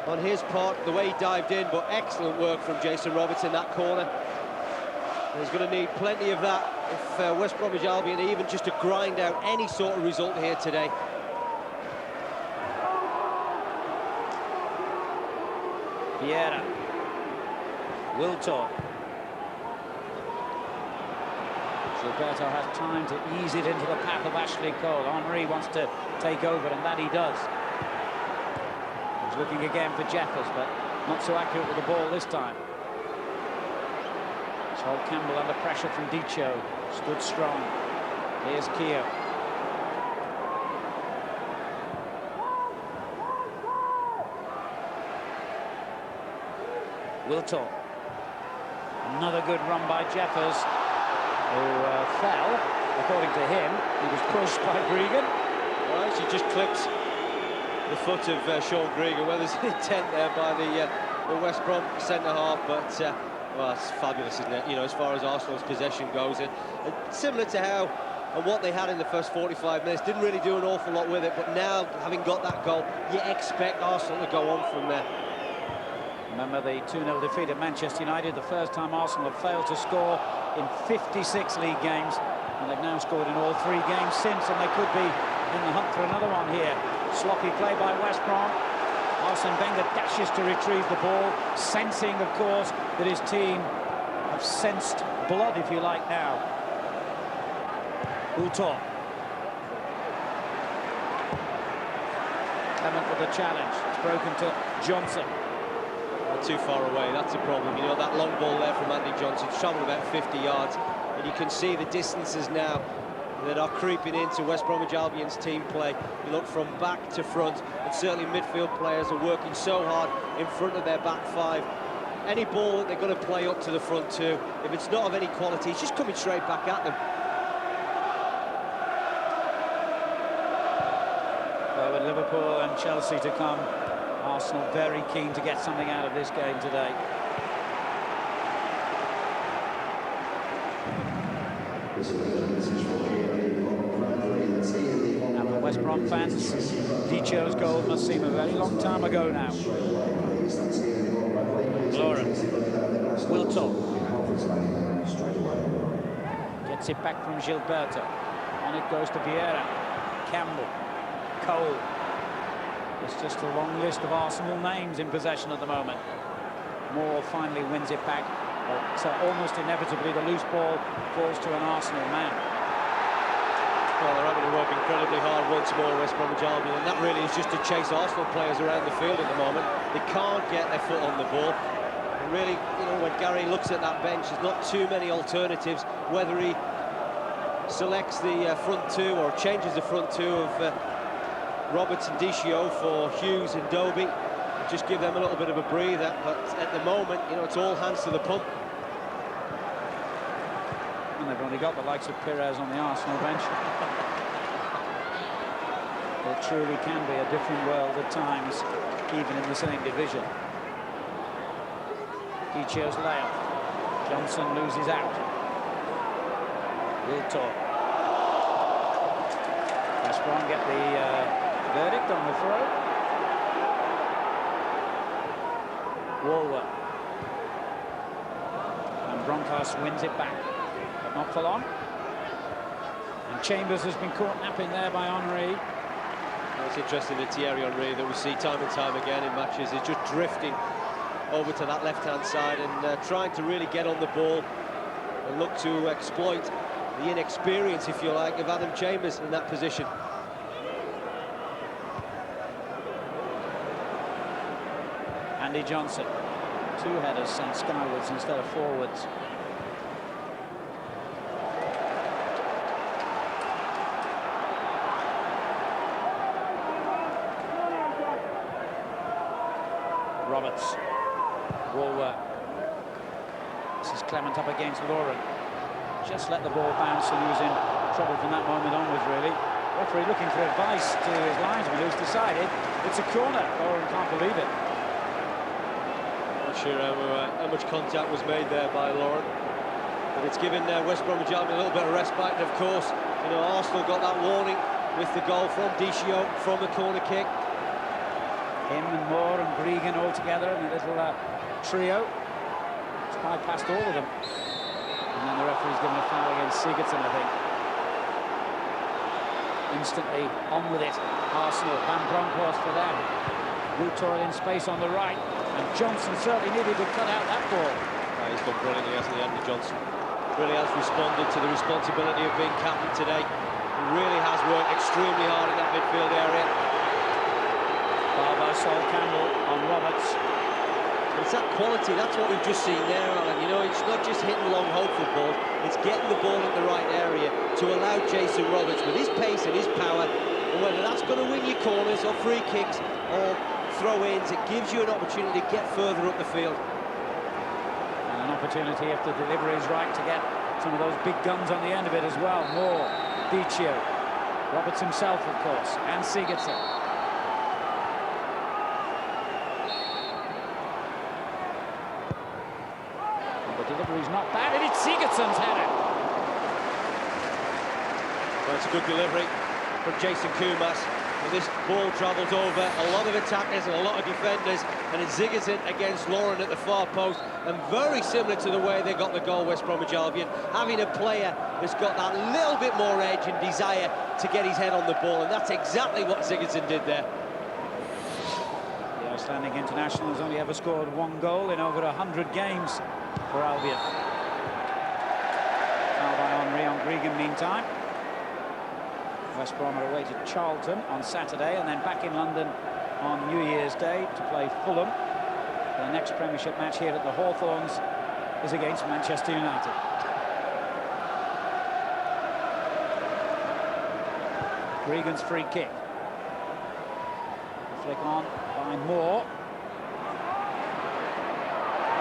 on his part, the way he dived in, but excellent work from Jason Roberts in that corner. And he's going to need plenty of that if West Bromwich Albion are even just to grind out any sort of result here today. Vieira. Wiltor. Gilberto has time to ease it into the path of Ashley Cole. Henry wants to take over, and that he does. He's looking again for Jeffers, but not so accurate with the ball this time. Sol Campbell under pressure from Dicho. Stood strong. Here's Keogh. Wiltor. Another good run by Jeffers, who fell, according to him. He was pushed by Gregan. Well, she just clips the foot of Sean Gregan. Well, there's an intent there by the West Brom centre-half, but well, it's fabulous, isn't it? You know, as far as Arsenal's possession goes, and similar to how and what they had in the first 45 minutes, didn't really do an awful lot with it, but now, having got that goal, you expect Arsenal to go on from there. Remember the 2-0 defeat at Manchester United, the first time Arsenal have failed to score in 56 league games, and they've now scored in all 3 games since, and they could be in the hunt for another one here. Sloppy play by West Brom. Arsene Wenger dashes to retrieve the ball, sensing, of course, that his team have sensed blood, if you like, now. Wiltor. Clement with the challenge. It's broken to Johnson. Not too far away, that's a problem. You know, that long ball there from Andy Johnson, travelled about 50 yards, and you can see the distances now that are creeping into West Bromwich Albion's team play. You look from back to front, and certainly midfield players are working so hard in front of their back 5. Any ball that they're going to play up to the front 2, if it's not of any quality, it's just coming straight back at them. Well, with Liverpool and Chelsea to come, Arsenal very keen to get something out of this game today. And for West Brom fans, Dicho's goal must seem a very long time ago now. Lawrence. Wiltor. Gets it back from Gilberto. On it goes to Vieira. Campbell. Cole. It's just a long list of Arsenal names in possession at the moment. Moore finally wins it back, but almost inevitably the loose ball falls to an Arsenal man. Well, they're having to work incredibly hard once more, West Bromwich Albion, and that really is just to chase Arsenal players around the field at the moment. They can't get their foot on the ball. And really, you know, when Gary looks at that bench, there's not too many alternatives, whether he selects the front 2 or changes the front 2 of Roberts and Dicho for Hughes and Doby, just give them a little bit of a breather. But at the moment, you know, it's all hands to the pump. And they've only got the likes of Pires on the Arsenal bench. It truly can be a different world at times, even in the same division. Dicho's layup. Johnson loses out. Wiltor. West Brom get the verdict on the throw. Walworth. And Bronckhorst wins it back, but not for long. And Chambers has been caught napping there by Henry. Well, it's interesting that Thierry Henry, that we see time and time again in matches, is just drifting over to that left-hand side and trying to really get on the ball and look to exploit the inexperience, if you like, of Adam Chambers in that position. Andy Johnson. 2 headers sent skywards instead of forwards. Roberts. Walworth. This is Clement up against Lauren. Just let the ball bounce, and he was in trouble from that moment onwards, really. Referee looking for advice to his linesman, who's decided it's a corner. Lauren can't believe it. Not sure how much contact was made there by Lauren, but it's given West Bromwich Albion a little bit of respite. And of course, you know, Arsenal got that warning with the goal from Dicho from the corner kick. Him and Moore and Gregan all together in a little trio. It's bypassed all of them. And then the referee's given a foul against Sigurdsson, I think. Instantly on with it. Arsenal. Van Bronckhorst for them. Wiltor in space on the right. And Johnson certainly needed to cut out that ball. He's done brilliantly, hasn't he, Andy Johnson? Really has responded to the responsibility of being captain today. He really has worked extremely hard in that midfield area. Barber, Sol Campbell on Roberts. It's that quality, that's what we've just seen there, Alan. You know, it's not just hitting long, hopeful balls, it's getting the ball in the right area to allow Jason Roberts, with his pace and his power, and whether that's going to win you corners or free kicks or throw-ins, it gives you an opportunity to get further up the field. An opportunity, if the delivery is right, to get some of those big guns on the end of it as well. Moore, Dicio, Roberts himself, of course, and Sigurdsson. The delivery's not bad, and it's Sigurdsson's header. Well, it's a good delivery from Jason Kumas. And this ball travels over a lot of attackers and a lot of defenders, and it's Sigurdsson against Lauren at the far post, and very similar to the way they got the goal, West Bromwich Albion, having a player that's got that little bit more edge and desire to get his head on the ball, and that's exactly what Sigurdsson did there. The Icelandic international has only ever scored one goal in over 100 games for Albion. Foul by Henry on Gregan meantime. West Brom are away to Charlton on Saturday, and then back in London on New Year's Day to play Fulham. Their next Premiership match here at the Hawthorns is against Manchester United. Gregan's free kick. Flick on by Moore.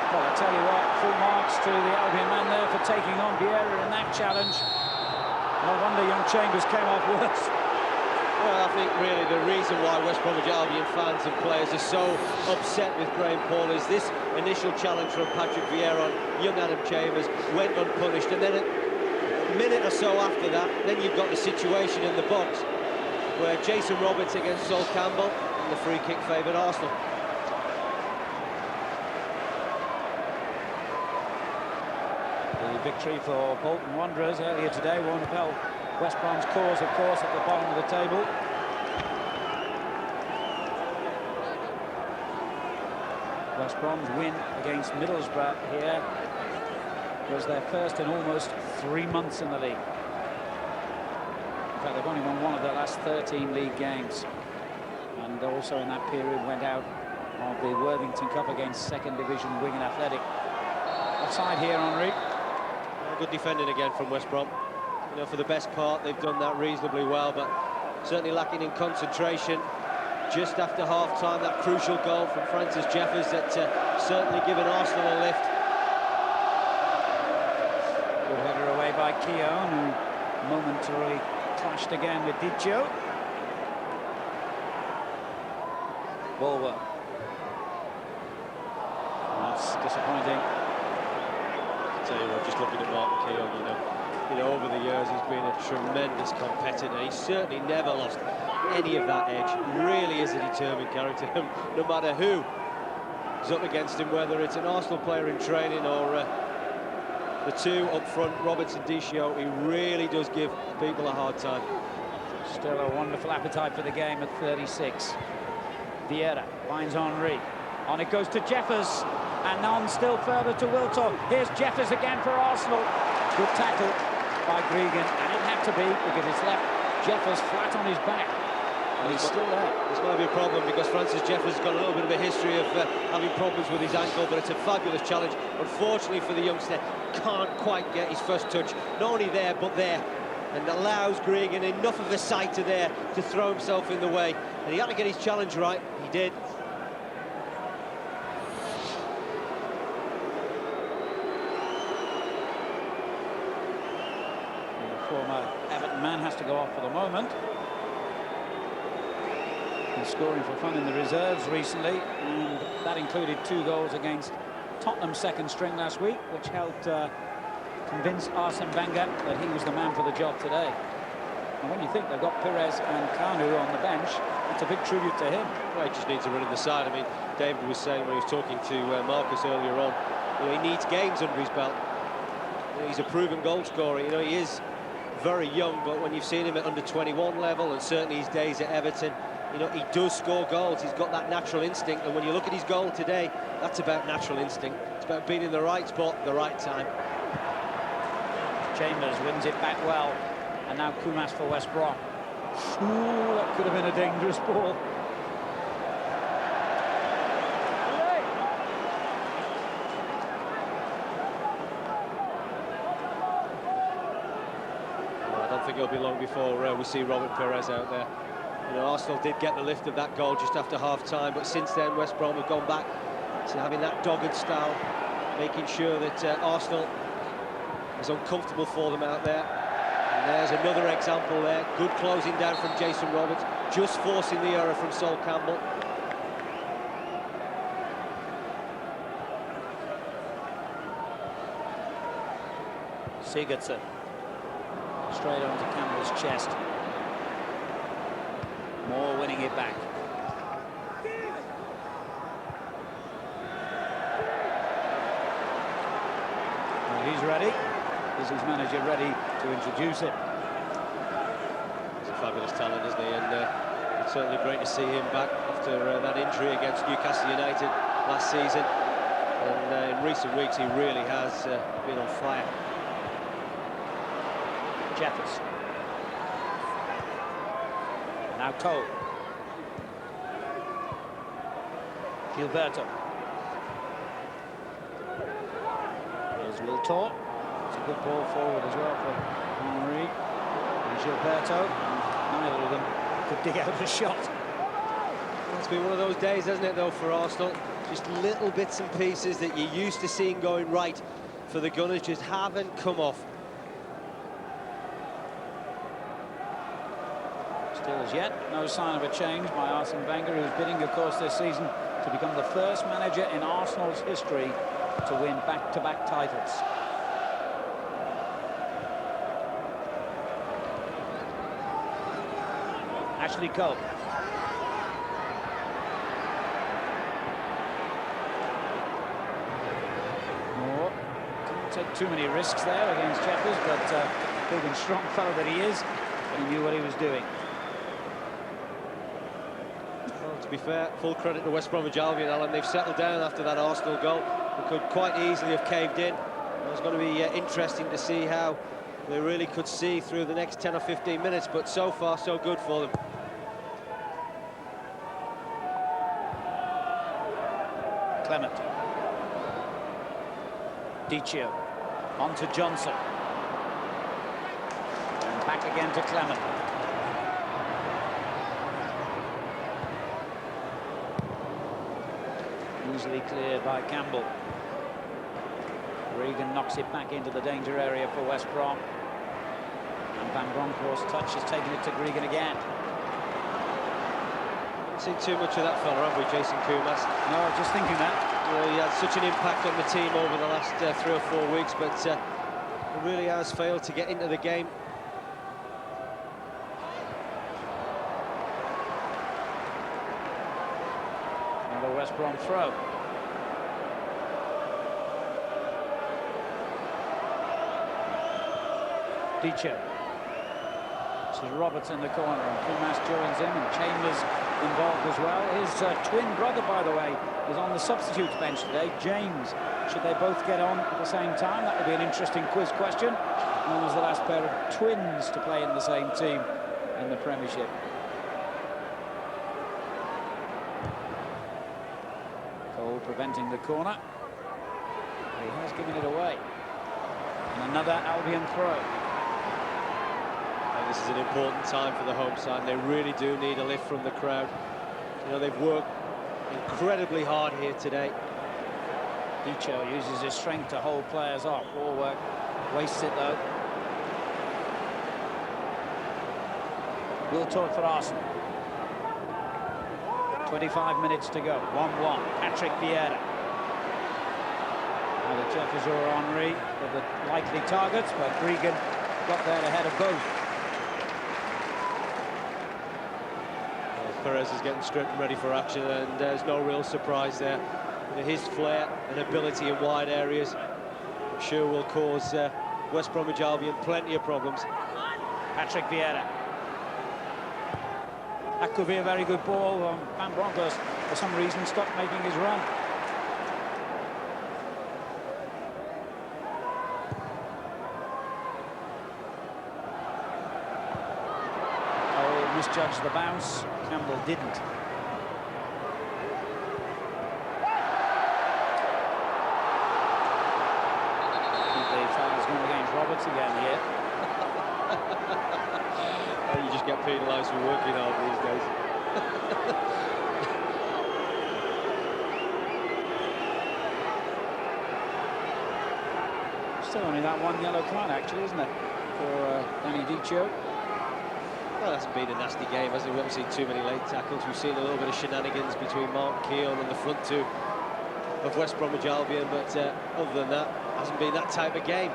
Well, I tell you what, full marks to the Albion man there for taking on Vieira in that challenge. No wonder young Chambers came off worse. Well, I think really the reason why West Bromwich Albion fans and players are so upset with Graham Paul is this initial challenge from Patrick Vieira on young Adam Chambers went unpunished, and then a minute or so after that, then you've got the situation in the box where Jason Roberts against Sol Campbell, and the free kick favoured Arsenal. The victory for Bolton Wanderers earlier today won't have helped West Brom's cause, of course, at the bottom of the table. West Brom's win against Middlesbrough here was their first in almost 3 months in the league. In fact, they've only won one of their last 13 league games, and also in that period went out of the Worthington Cup against second division Wigan Athletic. Offside here, Henry. Good defending again from West Brom. You know, for the best part, they've done that reasonably well, but certainly lacking in concentration. Just after half-time, that crucial goal from Francis Jeffers that certainly given Arsenal a lift. Good header away by Keown, who momentarily clashed again with Dicio. Bulwer. That's disappointing. Tell you what, just looking at Martin Keown, you know, over the years he's been a tremendous competitor. He's certainly never lost any of that edge. He really is a determined character, no matter who is up against him, whether it's an Arsenal player in training or the two up front, Roberts and Dicio. He really does give people a hard time. Still a wonderful appetite for the game at 36. Vieira finds Henry. On it goes to Jeffers. And on still further to Wiltor. Here's Jeffers again for Arsenal. Good tackle by Gregan, and it had to be because it's left Jeffers flat on his back. And he's still there. This might be a problem because Francis Jeffers has got a little bit of a history of having problems with his ankle, but it's a fabulous challenge. Unfortunately for the youngster, can't quite get his first touch. Not only there, but there. And allows Gregan enough of a sight to there to throw himself in the way. And he had to get his challenge right. He did. Former Everton man has to go off for the moment. He's scoring for fun in the reserves recently, and that included 2 goals against Tottenham's second string last week, which helped convince Arsene Wenger that he was the man for the job today. And when you think they've got Perez and Kanu on the bench, it's a big tribute to him. Well, he just needs a run in the side. I mean, David was saying when he was talking to Marcus earlier on, you know, he needs games under his belt. You know, he's a proven goal scorer. You know, he is very young, but when you've seen him at under 21 level, and certainly his days at Everton, you know, he does score goals. He's got that natural instinct, and when you look at his goal today, that's about natural instinct. It's about being in the right spot, the right time. Chambers wins it back well, and now Kumas for West Brom. Ooh, that could have been a dangerous ball. I think it'll be long before we see Robert Perez out there. You know, Arsenal did get the lift of that goal just after half-time, but since then West Brom have gone back to having that dogged style. making sure that Arsenal is uncomfortable for them out there. And there's another example there. Good closing down from Jason Roberts, just forcing the error from Sol Campbell. Sigurdsson. Straight onto Campbell's chest. Moore winning it back. Well, he's ready. Is his manager ready to introduce him? He's a fabulous talent, isn't he? And it's certainly great to see him back after that injury against Newcastle United last season. And in recent weeks, he really has been on fire. Jeffers. Now Cole. Gilberto. Here's Will Tor. It's a good ball forward as well for Henry and Gilberto. Neither of them could dig out a shot. It's been one of those days, hasn't it, though, for Arsenal? Just little bits and pieces that you're used to seeing going right for the Gunners just haven't come off. Still as yet, no sign of a change by Arsene Wenger, who's bidding, of course, this season to become the first manager in Arsenal's history to win back-to-back titles. Ashley Cole. Moore couldn't take too many risks there against Jeffers, but big and strong fellow that he is, he knew what he was doing. Well, to be fair, full credit to West Bromwich Albion, Alan. They've settled down after that Arsenal goal. They could quite easily have caved in. It's going to be interesting to see how they really could see through the next 10 or 15 minutes, but so far, so good for them. Clement. Dicio. On to Johnson. And back again to Clement. Easily cleared by Campbell. Regan knocks it back into the danger area for West Brom. And Van Bronckhorst's touch has taken it to Regan again. Haven't seen too much of that fella, have we, Jason Kumas? No, I was just thinking that. Well, he had such an impact on the team over the last 3 or 4 weeks, but he really has failed to get into the game. Another West Brom throw. Dicio. This is Roberts in the corner, and Kumas joins in, and Chambers involved as well. His twin brother, by the way, is on the substitutes bench today, James. Should they both get on at the same time? That would be an interesting quiz question. When was the last pair of twins to play in the same team in the Premiership? Cole preventing the corner. He has given it away. And another Albion throw. This is an important time for the home side. They really do need a lift from the crowd. You know, they've worked incredibly hard here today. Dicio uses his strength to hold players off. Ball work, wastes it though. Will talk for Arsenal. 25 minutes to go. 1-1. Patrick Vieira. Either Jeffers or Henry were the likely targets, but Regan got there ahead of both. Perez is getting straight and ready for action, and there's no real surprise there. You know, his flair and ability in wide areas, I'm sure, will cause West Bromwich Albion plenty of problems. Patrick Vieira. That could be a very good ball. Van Bronckhorst, for some reason, stopped making his run. Oh, misjudged the bounce. Campbell didn't. The foul's going against Roberts again here. You just get penalised for working hard these days. still only that one yellow card, actually, isn't it, for Danny Dicio? Well, it hasn't been a nasty game, has it? We haven't seen too many late tackles. We've seen a little bit of shenanigans between Mark Keown and the front two of West Bromwich Albion, but other than that, hasn't been that type of game.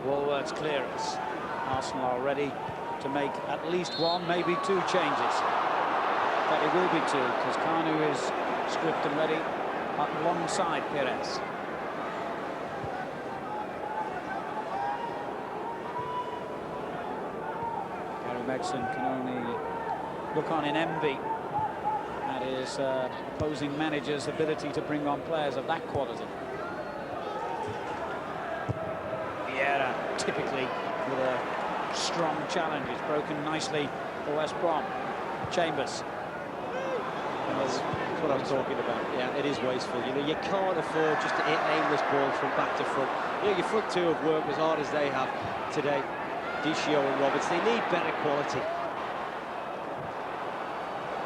Woolworth's clearance. Arsenal are ready to make at least one, maybe two changes. But it will be two, because Kanu is stripped and ready alongside Perez. Gary Megson can only look on in envy at his opposing manager's ability to bring on players of that quality. Vieira, typically with a strong challenge. It's broken nicely for West Brom. Chambers. That's what I was talking about. Yeah, it is wasteful. You know, you can't afford just to hit aimless balls from back to front. You know, your front two have worked as hard as they have today. Dicio and Roberts, they need better quality.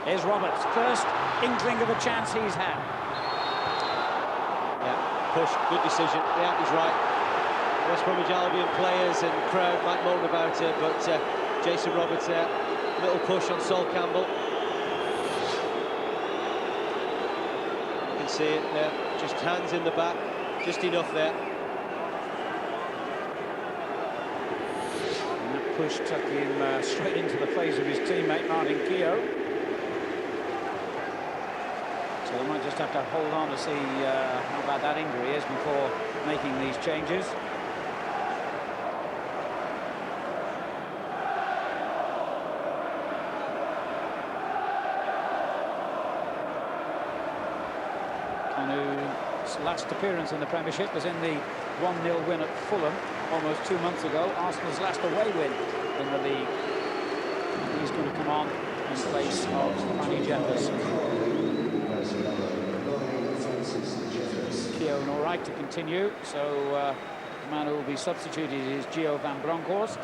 Here's Roberts, first inkling of a chance he's had. Yeah, push, good decision. Yeah, he's right. West Bromwich Albion players and crowd might moan about it, but Jason Roberts there, little push on Sol Campbell. You can see it there, just hands in the back, just enough there. And that push took him straight into the face of his teammate Martin Keown. So they might just have to hold on to see how bad that injury is before making these changes. Kanu's last appearance in the Premiership was in the 1-0 win at Fulham almost 2 months ago. Arsenal's last away win in the league. And he's going to come on in place of Stefani Jeffers. Keown all right to continue, so the man who will be substituted is Gio van Bronckhorst.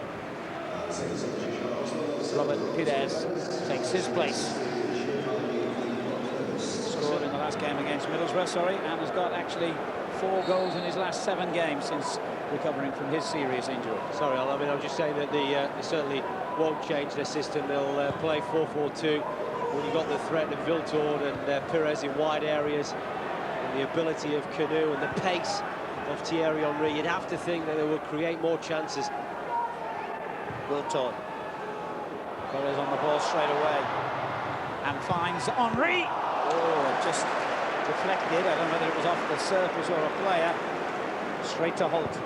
Robert Pires takes his place. Scored in the last game against Middlesbrough, and has got actually 4 goals in his last 7 games since recovering from his serious injury. Sorry, Al, I mean, I'm just saying that they certainly won't change their system. They'll play 4-4-2 when you've got the threat of Viltord and Perez in wide areas, and the ability of Canu and the pace of Thierry Henry. You'd have to think that they will create more chances. Viltord. Perez on the ball straight away and finds Henry. Oh, just deflected. I don't know whether it was off the surface or a player. Straight to Holt.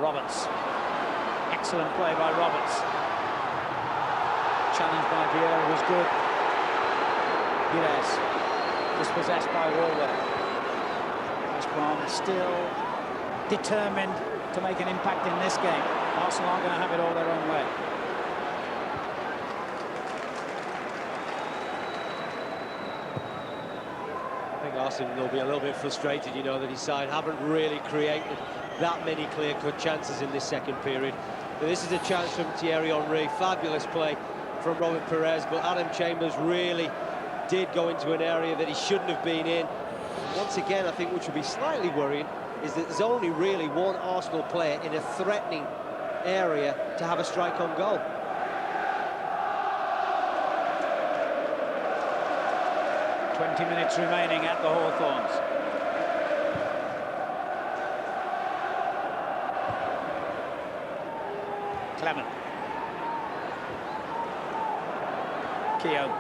Roberts. Excellent play by Roberts. Challenge by Vieira was good. Pires dispossessed by Woolworth. West Brom still determined to make an impact in this game. Arsenal aren't going to have it all their own way. I think Arsenal will be a little bit frustrated, you know, that his side haven't really created that many clear-cut chances in this second period. But this is a chance from Thierry Henry. Fabulous play from Robert Perez, but Adam Chambers really did go into an area that he shouldn't have been in. Once again, I think, which would be slightly worrying, is that there's only really one Arsenal player in a threatening area to have a strike on goal. "20 minutes remaining at the Hawthorns. Clement. Keown.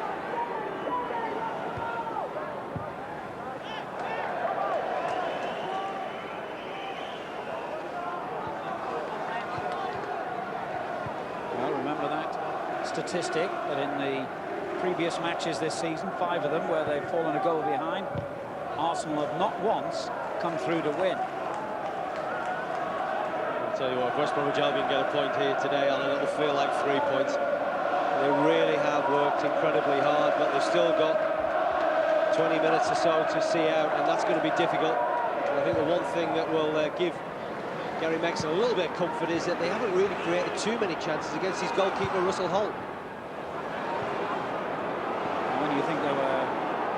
Well, remember that statistic, that in the previous matches this season, 5 of them where they've fallen a goal behind, Arsenal have not once come through to win. I'll tell you what, West Bromwich Albion get a point here today, Alan. It'll feel like 3 points. They really have worked incredibly hard, but they've still got 20 minutes or so to see out, and that's going to be difficult. And I think the one thing that will give Gary makes a little bit of comfort is that they haven't really created too many chances against his goalkeeper, Russell Holt. And when you think they were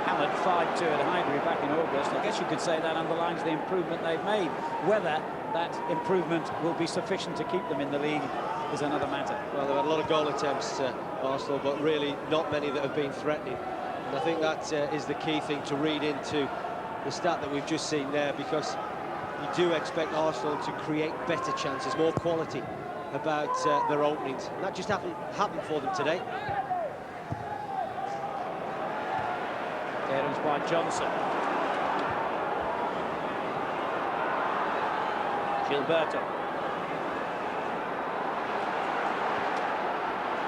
hammered 5-2 at Highbury back in August, I guess you could say that underlines the improvement they've made. Whether that improvement will be sufficient to keep them in the league is another matter. Well, they've had a lot of goal attempts, Arsenal, but really not many that have been threatening. And I think that is the key thing to read into the stat that we've just seen there, because you do expect Arsenal to create better chances, more quality about their openings. And that just happened for them today. Clearance by Johnson. Gilberto.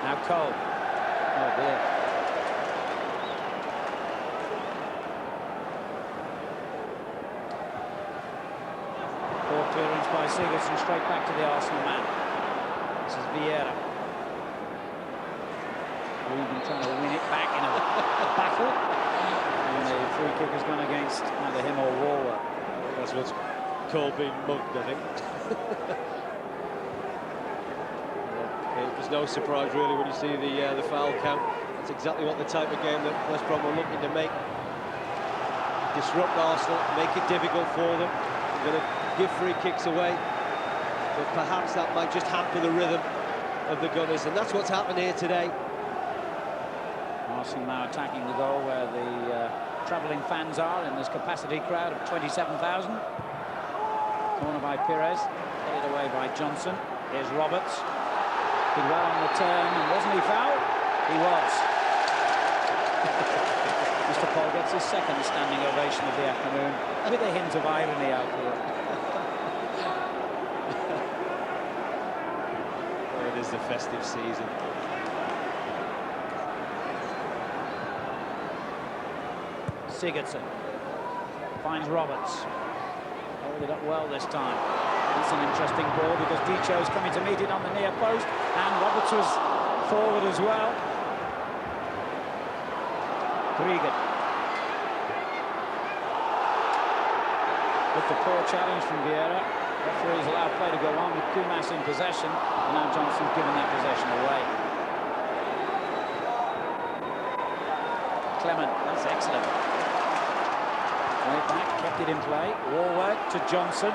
Now Cole. Oh dear. Poor clearance by Sigurdsson, straight back to the Arsenal man. This is Vieira. Ruben trying to win it back in a battle. And the free kick has gone against either him or Warwer. That's what's called being mugged, I think. It was no surprise really when you see the foul count. That's exactly what the type of game that West Brom were looking to make. Disrupt Arsenal, make it difficult for them. They're going to give free kicks away, but perhaps that might just hamper the rhythm of the Gunners, and that's what's happened here today. Arsenal now attacking the goal where the travelling fans are in this capacity crowd of 27,000. Corner by Pires, headed away by Johnson. Here's Roberts. Did well on the turn, and wasn't he fouled? He was. Mr. Paul gets his second standing ovation of the afternoon, with a hint of irony out here. Oh, it is the festive season. Sigurdsson finds Roberts. Held it up well this time. It's an interesting ball because Dicho's coming to meet it on the near post, and Roberts was forward as well. Gregan. With the poor challenge from Vieira, referees allow play to go on with Kumas in possession, and now Johnson's given that possession away. Clement, that's excellent. Way back, kept it in play. Warwork to Johnson.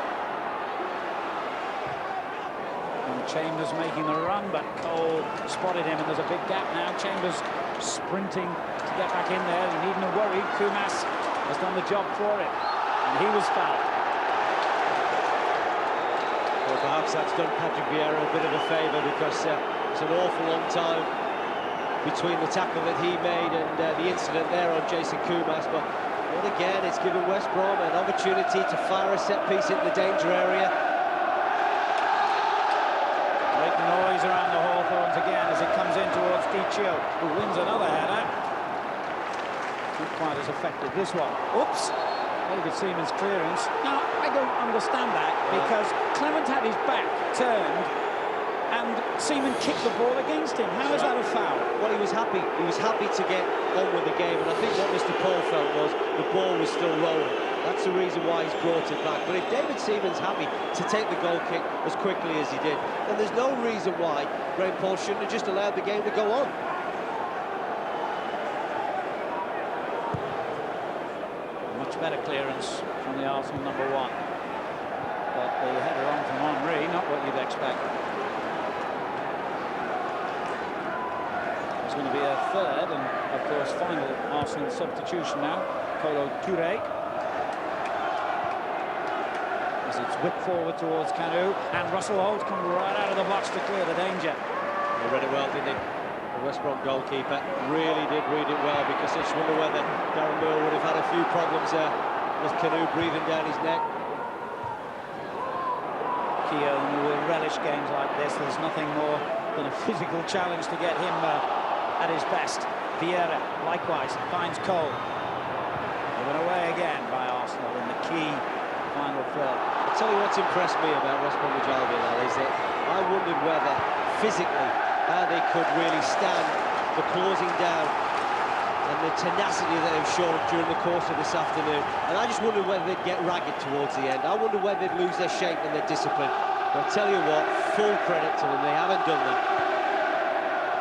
And Chambers making the run, but Cole spotted him, and there's a big gap now. Chambers sprinting to get back in there. You needn't have worried. Kumas has done the job for him, and he was fouled. Well, perhaps that's done Patrick Vieira a bit of a favour, because it's an awful long time between the tackle that he made and the incident there on Jason Kumas. But again, it's given West Brom an opportunity to fire a set piece into the danger area. Great noise around the Hawthorns again as it comes in towards Dicho, who wins another header. Not quite as effective, this one. Oops! David Seaman's clearance. Now, I don't understand that, because Clement had his back turned and Seaman kicked the ball against him. How is that a foul? Well, he was happy. He was happy to get on with the game, and I think what Mr. Paul felt was the ball was still rolling. That's the reason why he's brought it back. But if David Seaman's happy to take the goal kick as quickly as he did, then there's no reason why Graham Paul shouldn't have just allowed the game to go on. Much better clearance from the Arsenal number one. But the header on from Henry, not what you'd expect. There's going to be a third and, of course, final Arsenal substitution now. Kolo Touré. As it's whipped forward towards Canu, and Russell Holt comes right out of the box to clear the danger. He read it well, didn't he? The West Brom goalkeeper really did read it well, because I just wonder whether Darren Moore would have had a few problems there with Canu breathing down his neck. Keown will relish games like this. There's nothing more than a physical challenge to get him at his best. Vieira, likewise, finds Cole. Given away again by Arsenal in the key final third. I'll tell you what's impressed me about West Bromwich Albion, Al, is that I wondered whether, physically, how they could really stand the closing down and the tenacity that they've shown during the course of this afternoon. And I just wondered whether they'd get ragged towards the end. I wonder whether they'd lose their shape and their discipline. I'll tell you what, full credit to them, they haven't done that.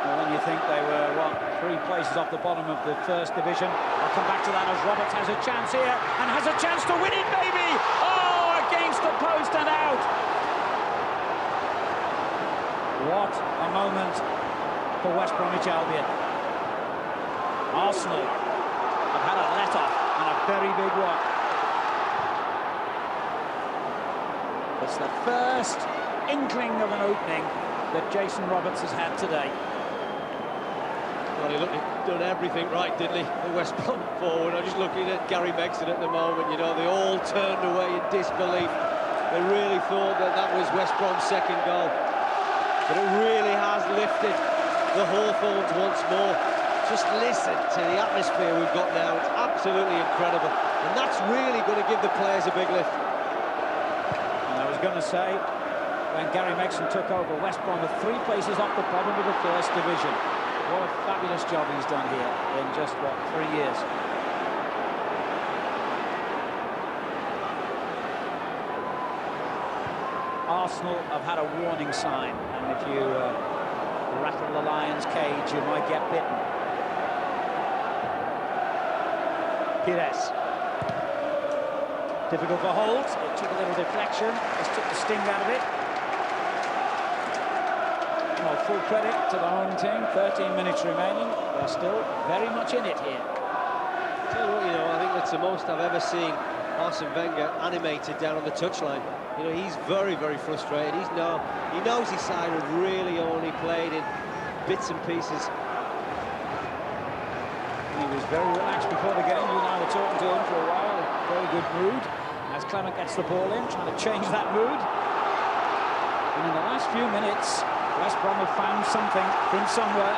Well, when you think they were, what, 3 places off the bottom of the first division. I'll come back to that as Roberts has a chance here, and has a chance to win it, maybe! Oh, against the post and out! What a moment for West Bromwich Albion. Arsenal have had a let-off, and a very big one. It's the first inkling of an opening that Jason Roberts has had today. Well, he looked, he'd done everything right, didn't he? The West Brom forward. I'm just looking at Gary Megson at the moment. You know, they all turned away in disbelief. They really thought that that was West Brom's second goal. But it really has lifted the Hawthorns once more. Just listen to the atmosphere we've got now. It's absolutely incredible. And that's really going to give the players a big lift. I was going to say, when Gary Megson took over, West Brom were 3 places off the bottom of the first division. What a fabulous job he's done here in just, what, 3 years. Arsenal have had a warning sign, and if you rattle the Lions' cage, you might get bitten. Pires. Difficult for Holt. It took a little deflection. Just took the sting out of it. Well, full credit to the home team. 13 minutes remaining. They're still very much in it here. Tell you what, you know, I think that's the most I've ever seen Arsene Wenger animated down on the touchline. You know, he's very, very frustrated. He knows his side have really only played in bits and pieces. He was very relaxed before the game. You and I were talking to him for a while. Very good mood. As Clement gets the ball in, trying to change that mood. And in the last few minutes, West Brom have found something from somewhere.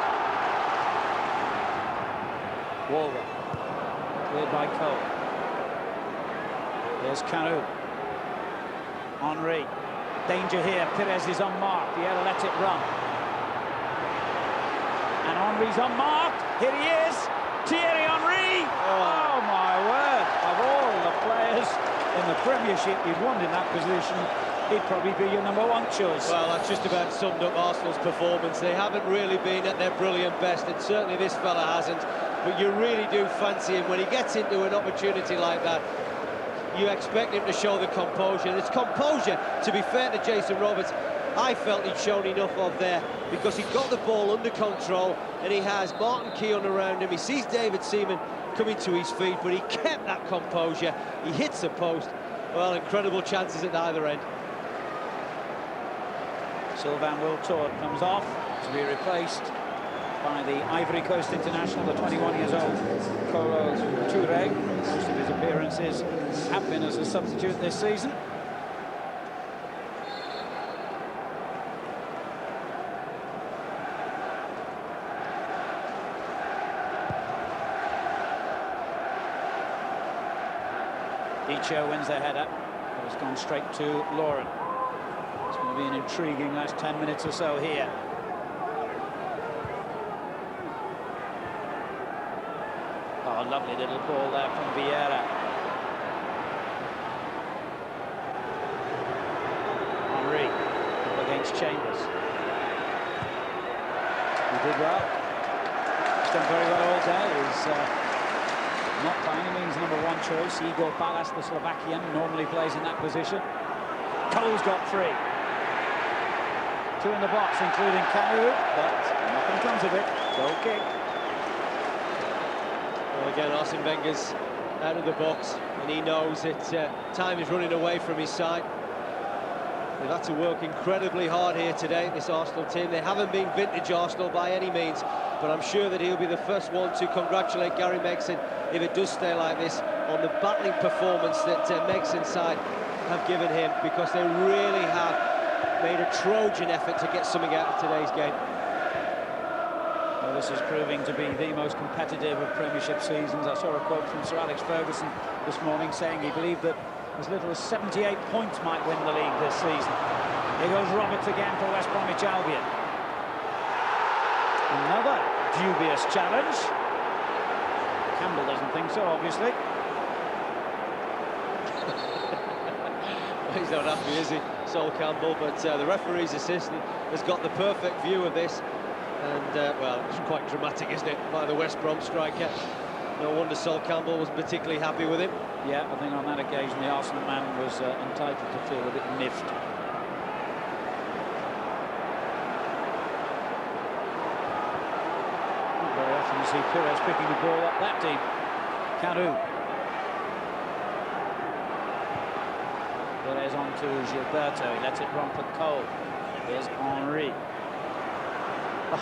Walder. Cleared by Cole. There's Canu. Henry. Danger here. Pires is unmarked. Vieira lets it run. And Henry's unmarked. Here he is. Thierry Henry. Oh, my word. Of all the players in the Premiership you'd want in that position, he'd probably be your #1 choice. Well, that's just about summed up Arsenal's performance. They haven't really been at their brilliant best, and certainly this fella hasn't. But you really do fancy him when he gets into an opportunity like that. You expect him to show the composure. And it's composure, to be fair to Jason Roberts, I felt he'd shown enough of there, because he got the ball under control, and he has Martin Keown around him. He sees David Seaman coming to his feet, but he kept that composure. He hits the post. Well, incredible chances at either end. Sylvain Wiltord comes off to be replaced by the Ivory Coast international, the 21 years old Kolo Touré. Most of his appearances have been as a substitute this season. Dicho wins the header. It has gone straight to Lauren. It's going to be an intriguing last 10 minutes or so here. Oh, lovely little ball there from Vieira. Henry up against Chambers. He did well. He's done very well all day. He's not by any means #1 choice. Igor Balas, the Slovakian, normally plays in that position. Cole's got 3. 2 in the box, including Canu, but nothing comes of it. Goal kick. Well, again, Arsene Wenger's out of the box, and he knows that time is running away from his side. They've had to work incredibly hard here today, this Arsenal team. They haven't been vintage Arsenal by any means, but I'm sure that he'll be the first one to congratulate Gary Megson, if it does stay like this, on the battling performance that Megson's side have given him, because they really have made a Trojan effort to get something out of today's game. Well, this is proving to be the most competitive of Premiership seasons. I saw a quote from Sir Alex Ferguson this morning saying he believed that as little as 78 points might win the league this season. Here goes Roberts again for West Bromwich Albion. Another dubious challenge. Campbell doesn't think so, obviously. He's not happy, is he? Sol Campbell, but the referee's assistant has got the perfect view of this. And, well, it's quite dramatic, isn't it, by the West Brom striker. No wonder Sol Campbell wasn't particularly happy with him. Yeah, I think on that occasion the Arsenal man was entitled to feel a bit miffed. Not very often you see Pires picking the ball up that deep. Caru. Pires on to Gilberto. He lets it run for Cole. Here's Henry. Oh,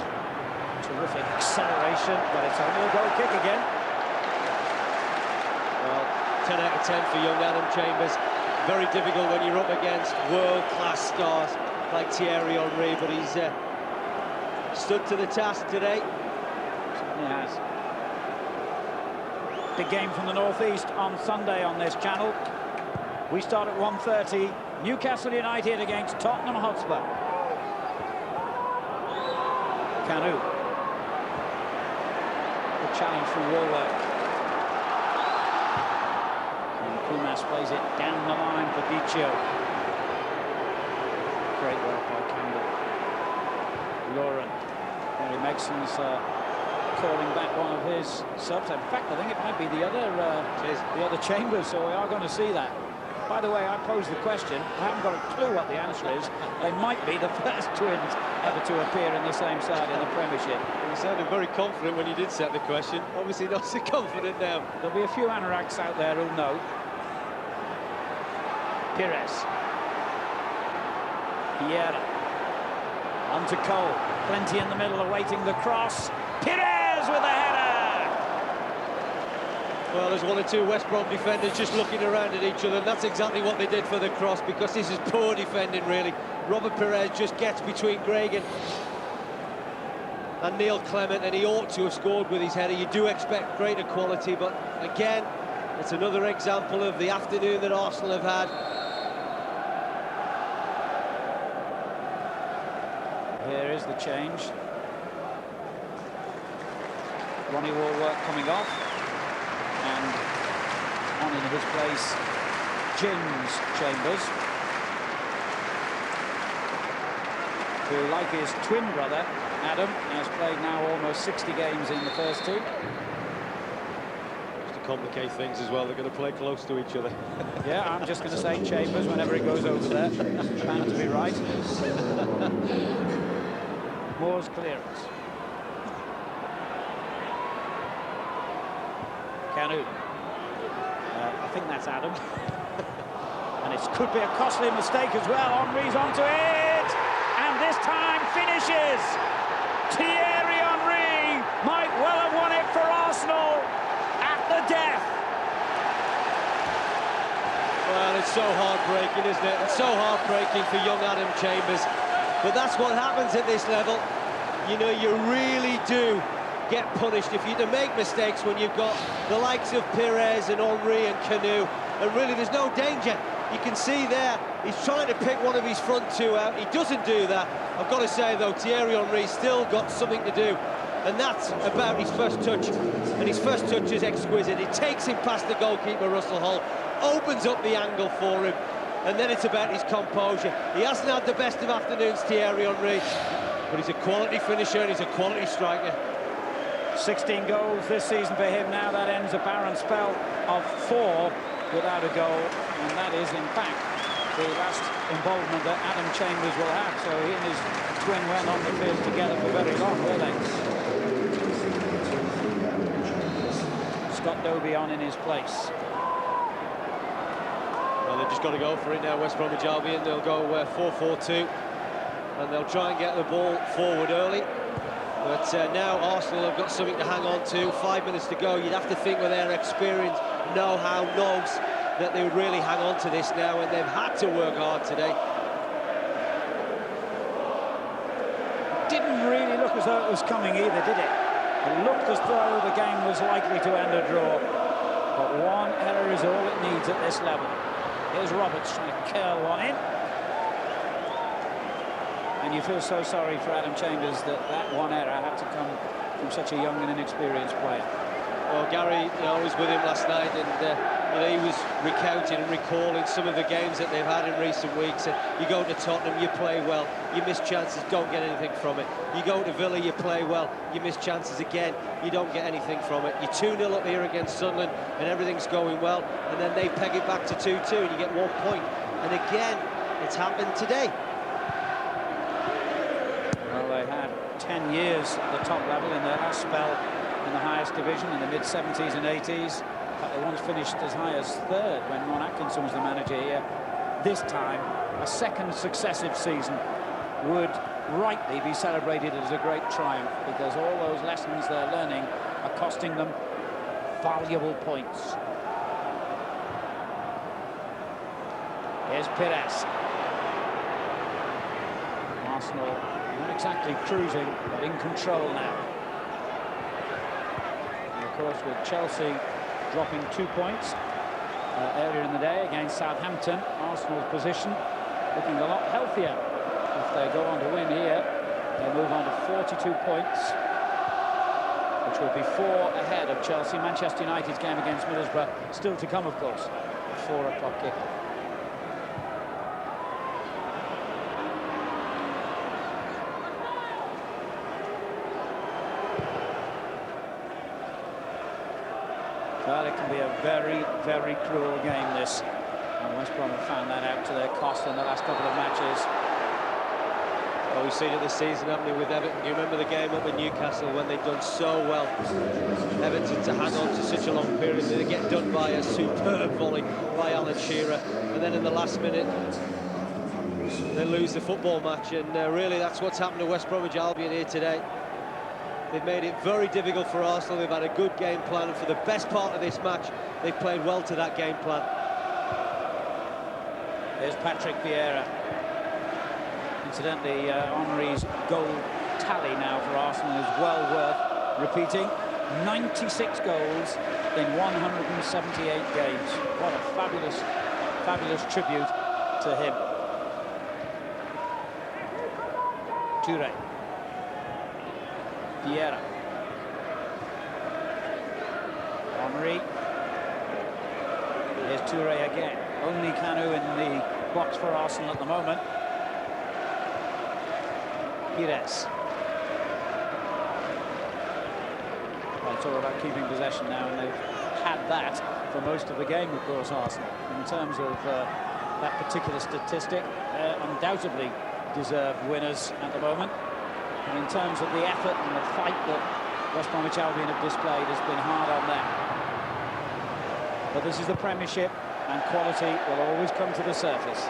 terrific acceleration, but it's only a goal kick again. Well, 10 out of 10 for young Adam Chambers. Very difficult when you're up against world-class stars like Thierry Henry, but he's stood to the task today. He has. Big game from the northeast on Sunday on this channel. We start at 1:30. Newcastle United against Tottenham Hotspur. Canu. Good challenge from Warwork. And Kumas plays it down the line for Dicio. Great work by Campbell. Lauren. Gary Megson's calling back one of his subs. In fact, I think it might be the other Chambers, so we are going to see that. By the way, I posed the question. I haven't got a clue what the answer is. They might be the first twins ever to appear in the same side in the Premiership. You sounded very confident when you did set the question. Obviously not so confident now. There'll be a few anoraks out there who'll know. Pires. Vieira. On to Cole. Plenty in the middle awaiting the cross. Pires with a header! Well, there's one or two West Brom defenders just looking around at each other, and that's exactly what they did for the cross, because this is poor defending, really. Robert Pires just gets between Gregan and Neil Clement, and he ought to have scored with his header. You do expect greater quality, but again, it's another example of the afternoon that Arsenal have had. Here is the change. Ronnie Warwork coming off. And on in his place, James Chambers, who, like his twin brother, Adam, has played now almost 60 games in the first team. Just to complicate things as well, they're going to play close to each other. Yeah, I'm just going to say Chambers whenever he goes over there. Bound to be right. Moore's clearance. Canu. I think that's Adam. And it could be a costly mistake as well. Henry's onto it! And this time finishes! Thierry Henry might well have won it for Arsenal at the death. Well, it's so heartbreaking, isn't it? It's so heartbreaking for young Adam Chambers. But that's what happens at this level. You know, you really do get punished if you to make mistakes when you've got the likes of Pires and Henry and Canu, and really there's no danger. You can see there he's trying to pick one of his front two out. He doesn't do that. I've got to say though, Thierry Henry's still got something to do, and that's about his first touch, and his first touch is exquisite. It takes him past the goalkeeper Russell Hull, opens up the angle for him, and then it's about his composure. He hasn't had the best of afternoons, Thierry Henry, but he's a quality finisher and he's a quality striker. 16 goals this season for him now. That ends a barren spell of 4 without a goal, and that is in fact the last involvement that Adam Chambers will have. So he and his twin weren't on the field together for very long, were they? Scott Dobie on in his place. Well, they've just got to go for it now, West Bromwich Albion. They'll go 4-4-2, and they'll try and get the ball forward early. But now Arsenal have got something to hang on to. 5 minutes to go. You'd have to think with their experience, know-how, knows that they would really hang on to this now, and they've had to work hard today. Didn't really look as though it was coming either, did it? It looked as though the game was likely to end a draw. But one error is all it needs at this level. Here's Roberts trying to curl one in. And you feel so sorry for Adam Chambers that one error had to come from such a young and inexperienced player. Well, Gary, I was with him last night, and You know, he was recounting and recalling some of the games that they've had in recent weeks. And you go to Tottenham, you play well, you miss chances, don't get anything from it. You go to Villa, you play well, you miss chances again, you don't get anything from it. You're 2-0 up here against Sunderland and everything's going well, and then they peg it back to 2-2 and you get 1 point. And again, it's happened today. Well, they had 10 years at the top level in their last spell in the highest division in the mid-70s and 80s. They once finished as high as third when Ron Atkinson was the manager here. This time, a second successive season would rightly be celebrated as a great triumph, because all those lessons they're learning are costing them valuable points. Here's Pires. Arsenal not exactly cruising, but in control now. And of course, with Chelsea dropping 2 points earlier in the day against Southampton, Arsenal's position looking a lot healthier. If they go on to win here, they move on to 42 points, which will be 4 ahead of Chelsea. Manchester United's game against Middlesbrough still to come, of course, at 4 o'clock kickoff. Well, it can be a very, very cruel game, this. And West Brom have found that out to their cost in the last couple of matches. Well, we've seen it this season, haven't we, with Everton? Do you remember the game up in Newcastle when they'd done so well? Everton to hang on to such a long period. They get done by a superb volley by Alan Shearer. And then in the last minute, they lose the football match. And really, that's what's happened to West Bromwich Albion here today. They've made it very difficult for Arsenal. They've had a good game plan, and for the best part of this match, they've played well to that game plan. There's Patrick Vieira. Incidentally, Henry's goal tally now for Arsenal is well worth repeating. 96 goals in 178 games. What a fabulous, fabulous tribute to him. Touré. Vieira. Henry. Here's Touré again. Only Kanu in the box for Arsenal at the moment. Pires. Well, it's all about keeping possession now, and they've had that for most of the game, of course, Arsenal. In terms of that particular statistic, undoubtedly deserved winners at the moment. And in terms of the effort and the fight that West Bromwich Albion have displayed, has been hard on them. But this is the Premiership, and quality will always come to the surface.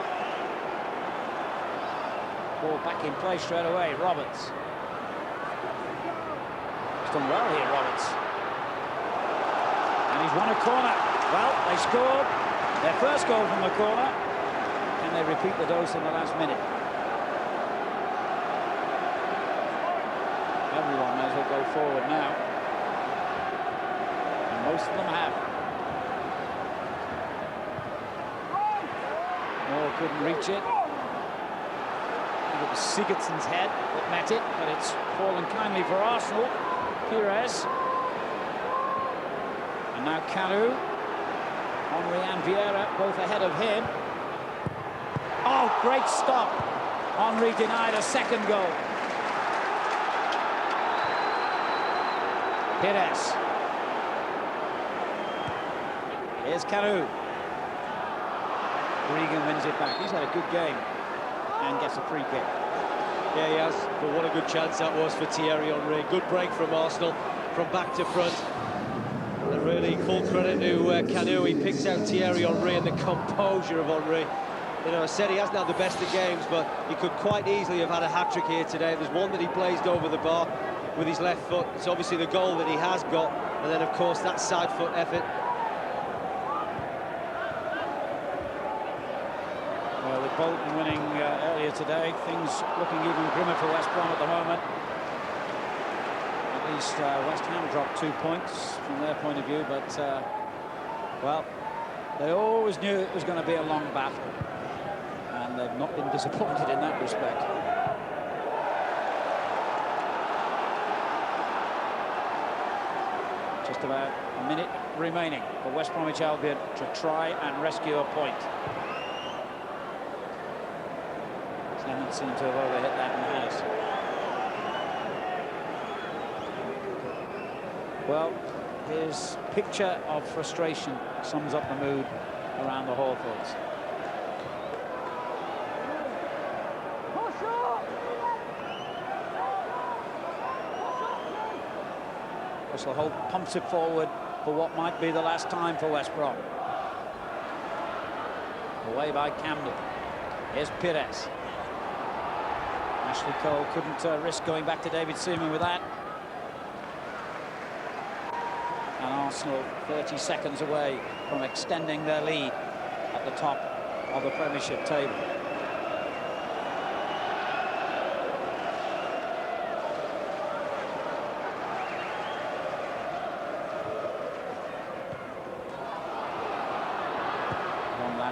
Ball back in play straight away. Roberts. He's done well here, Roberts. And he's won a corner. Well, they scored their first goal from the corner. Can they repeat the dose in the last minute? Everyone may as well go forward now. And most of them have. Moore couldn't reach it. It was Sigurdsson's head that met it, but it's fallen kindly for Arsenal. Pires. And now Kanu. Henry and Vieira both ahead of him. Oh, great stop. Henry denied a second goal. Pires. Here's Kanu. Regan wins it back. He's had a good game and gets a free kick. Yeah, he has, but what a good chance that was for Thierry Henry. Good break from Arsenal from back to front. And really full credit to Kanu. He picks out Thierry Henry and the composure of Henry. You know, I said he hasn't had the best of games, but he could quite easily have had a hat-trick here today. There's one that he blazed over the bar with his left foot. It's obviously the goal that he has got, and then of course that side foot effort. Well, with Bolton winning earlier today, things looking even grimmer for West Brom at the moment. At least West Ham dropped 2 points from their point of view, but well, they always knew it was going to be a long battle, and they've not been disappointed in that respect. Just about a minute remaining for West Bromwich Albion to try and rescue a point. Clement seemed to have overhit that and has. Well, his picture of frustration sums up the mood around the Hawthorns. Holt pumps it forward for what might be the last time for West Brom. Away by Campbell. Here's Pires. Ashley Cole couldn't risk going back to David Seaman with that. And Arsenal 30 seconds away from extending their lead at the top of the Premiership table.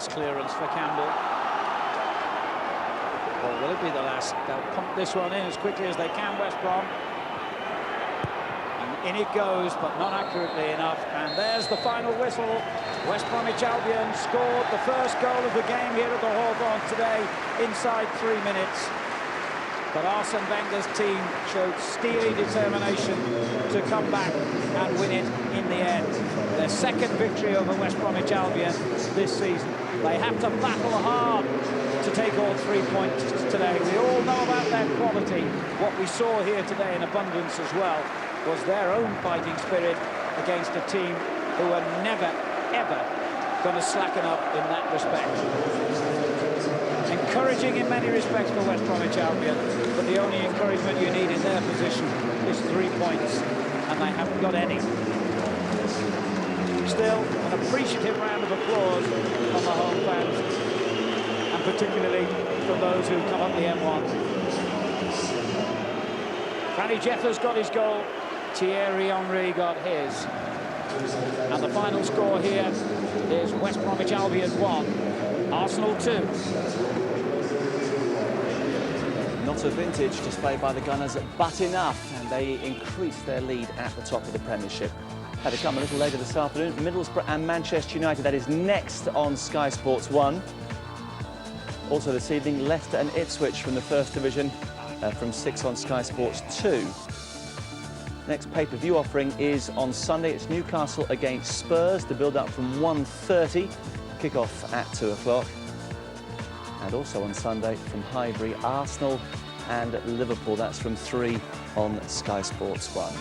Clearance for Campbell. Or will it be the last? They'll pump this one in as quickly as they can, West Brom. And in it goes, but not accurately enough. And there's the final whistle. West Bromwich Albion scored the first goal of the game here at the Hawthorns today inside 3 minutes. But Arsene Wenger's team showed steely determination to come back and win it in the end. Their second victory over West Bromwich Albion this season. They have to battle hard to take all 3 points today. We all know about their quality. What we saw here today in abundance as well was their own fighting spirit against a team who are never, ever going to slacken up in that respect. Encouraging in many respects for West Bromwich Albion, but the only encouragement you need in their position is 3 points, and they haven't got any. Still, an appreciative round of applause from the home fans, and particularly from those who come up the M1. Franny Jeffers got his goal, Thierry Henry got his. And the final score here is West Bromwich Albion 1, Arsenal 2. Not a vintage display by the Gunners, but enough, and they increase their lead at the top of the Premiership. Had to come a little later this afternoon. Middlesbrough and Manchester United, that is next on Sky Sports 1. Also this evening, Leicester and Ipswich from the First Division from 6 on Sky Sports 2. Next pay-per-view offering is on Sunday. It's Newcastle against Spurs, the build-up from 1:30, kick-off at 2 o'clock. And also on Sunday from Highbury, Arsenal and Liverpool. That's from 3 on Sky Sports 1.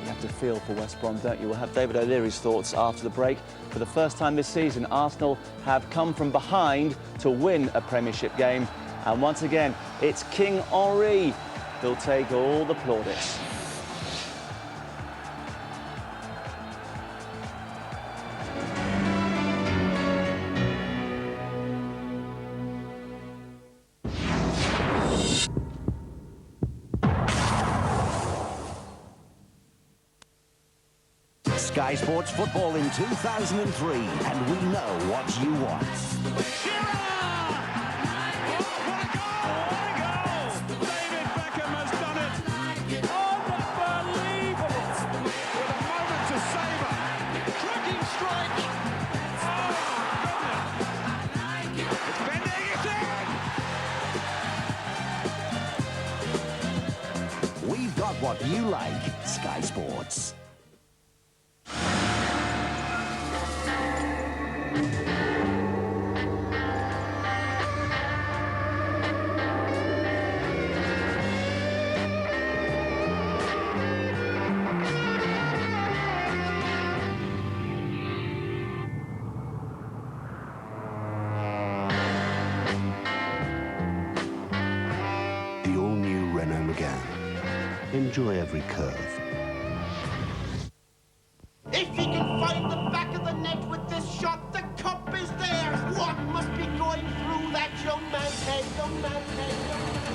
You have to feel for West Brom, don't you? We'll have David O'Leary's thoughts after the break. For the first time this season, Arsenal have come from behind to win a Premiership game. And once again, it's King Henry who'll take all the plaudits. Sky Sports Football in 2003, and we know what you want. We've got what you like, Sky Sports. Enjoy every curve. If he can find the back of the net with this shot, the cup is theirs. What must be going through that young man's head, young man's head, young man's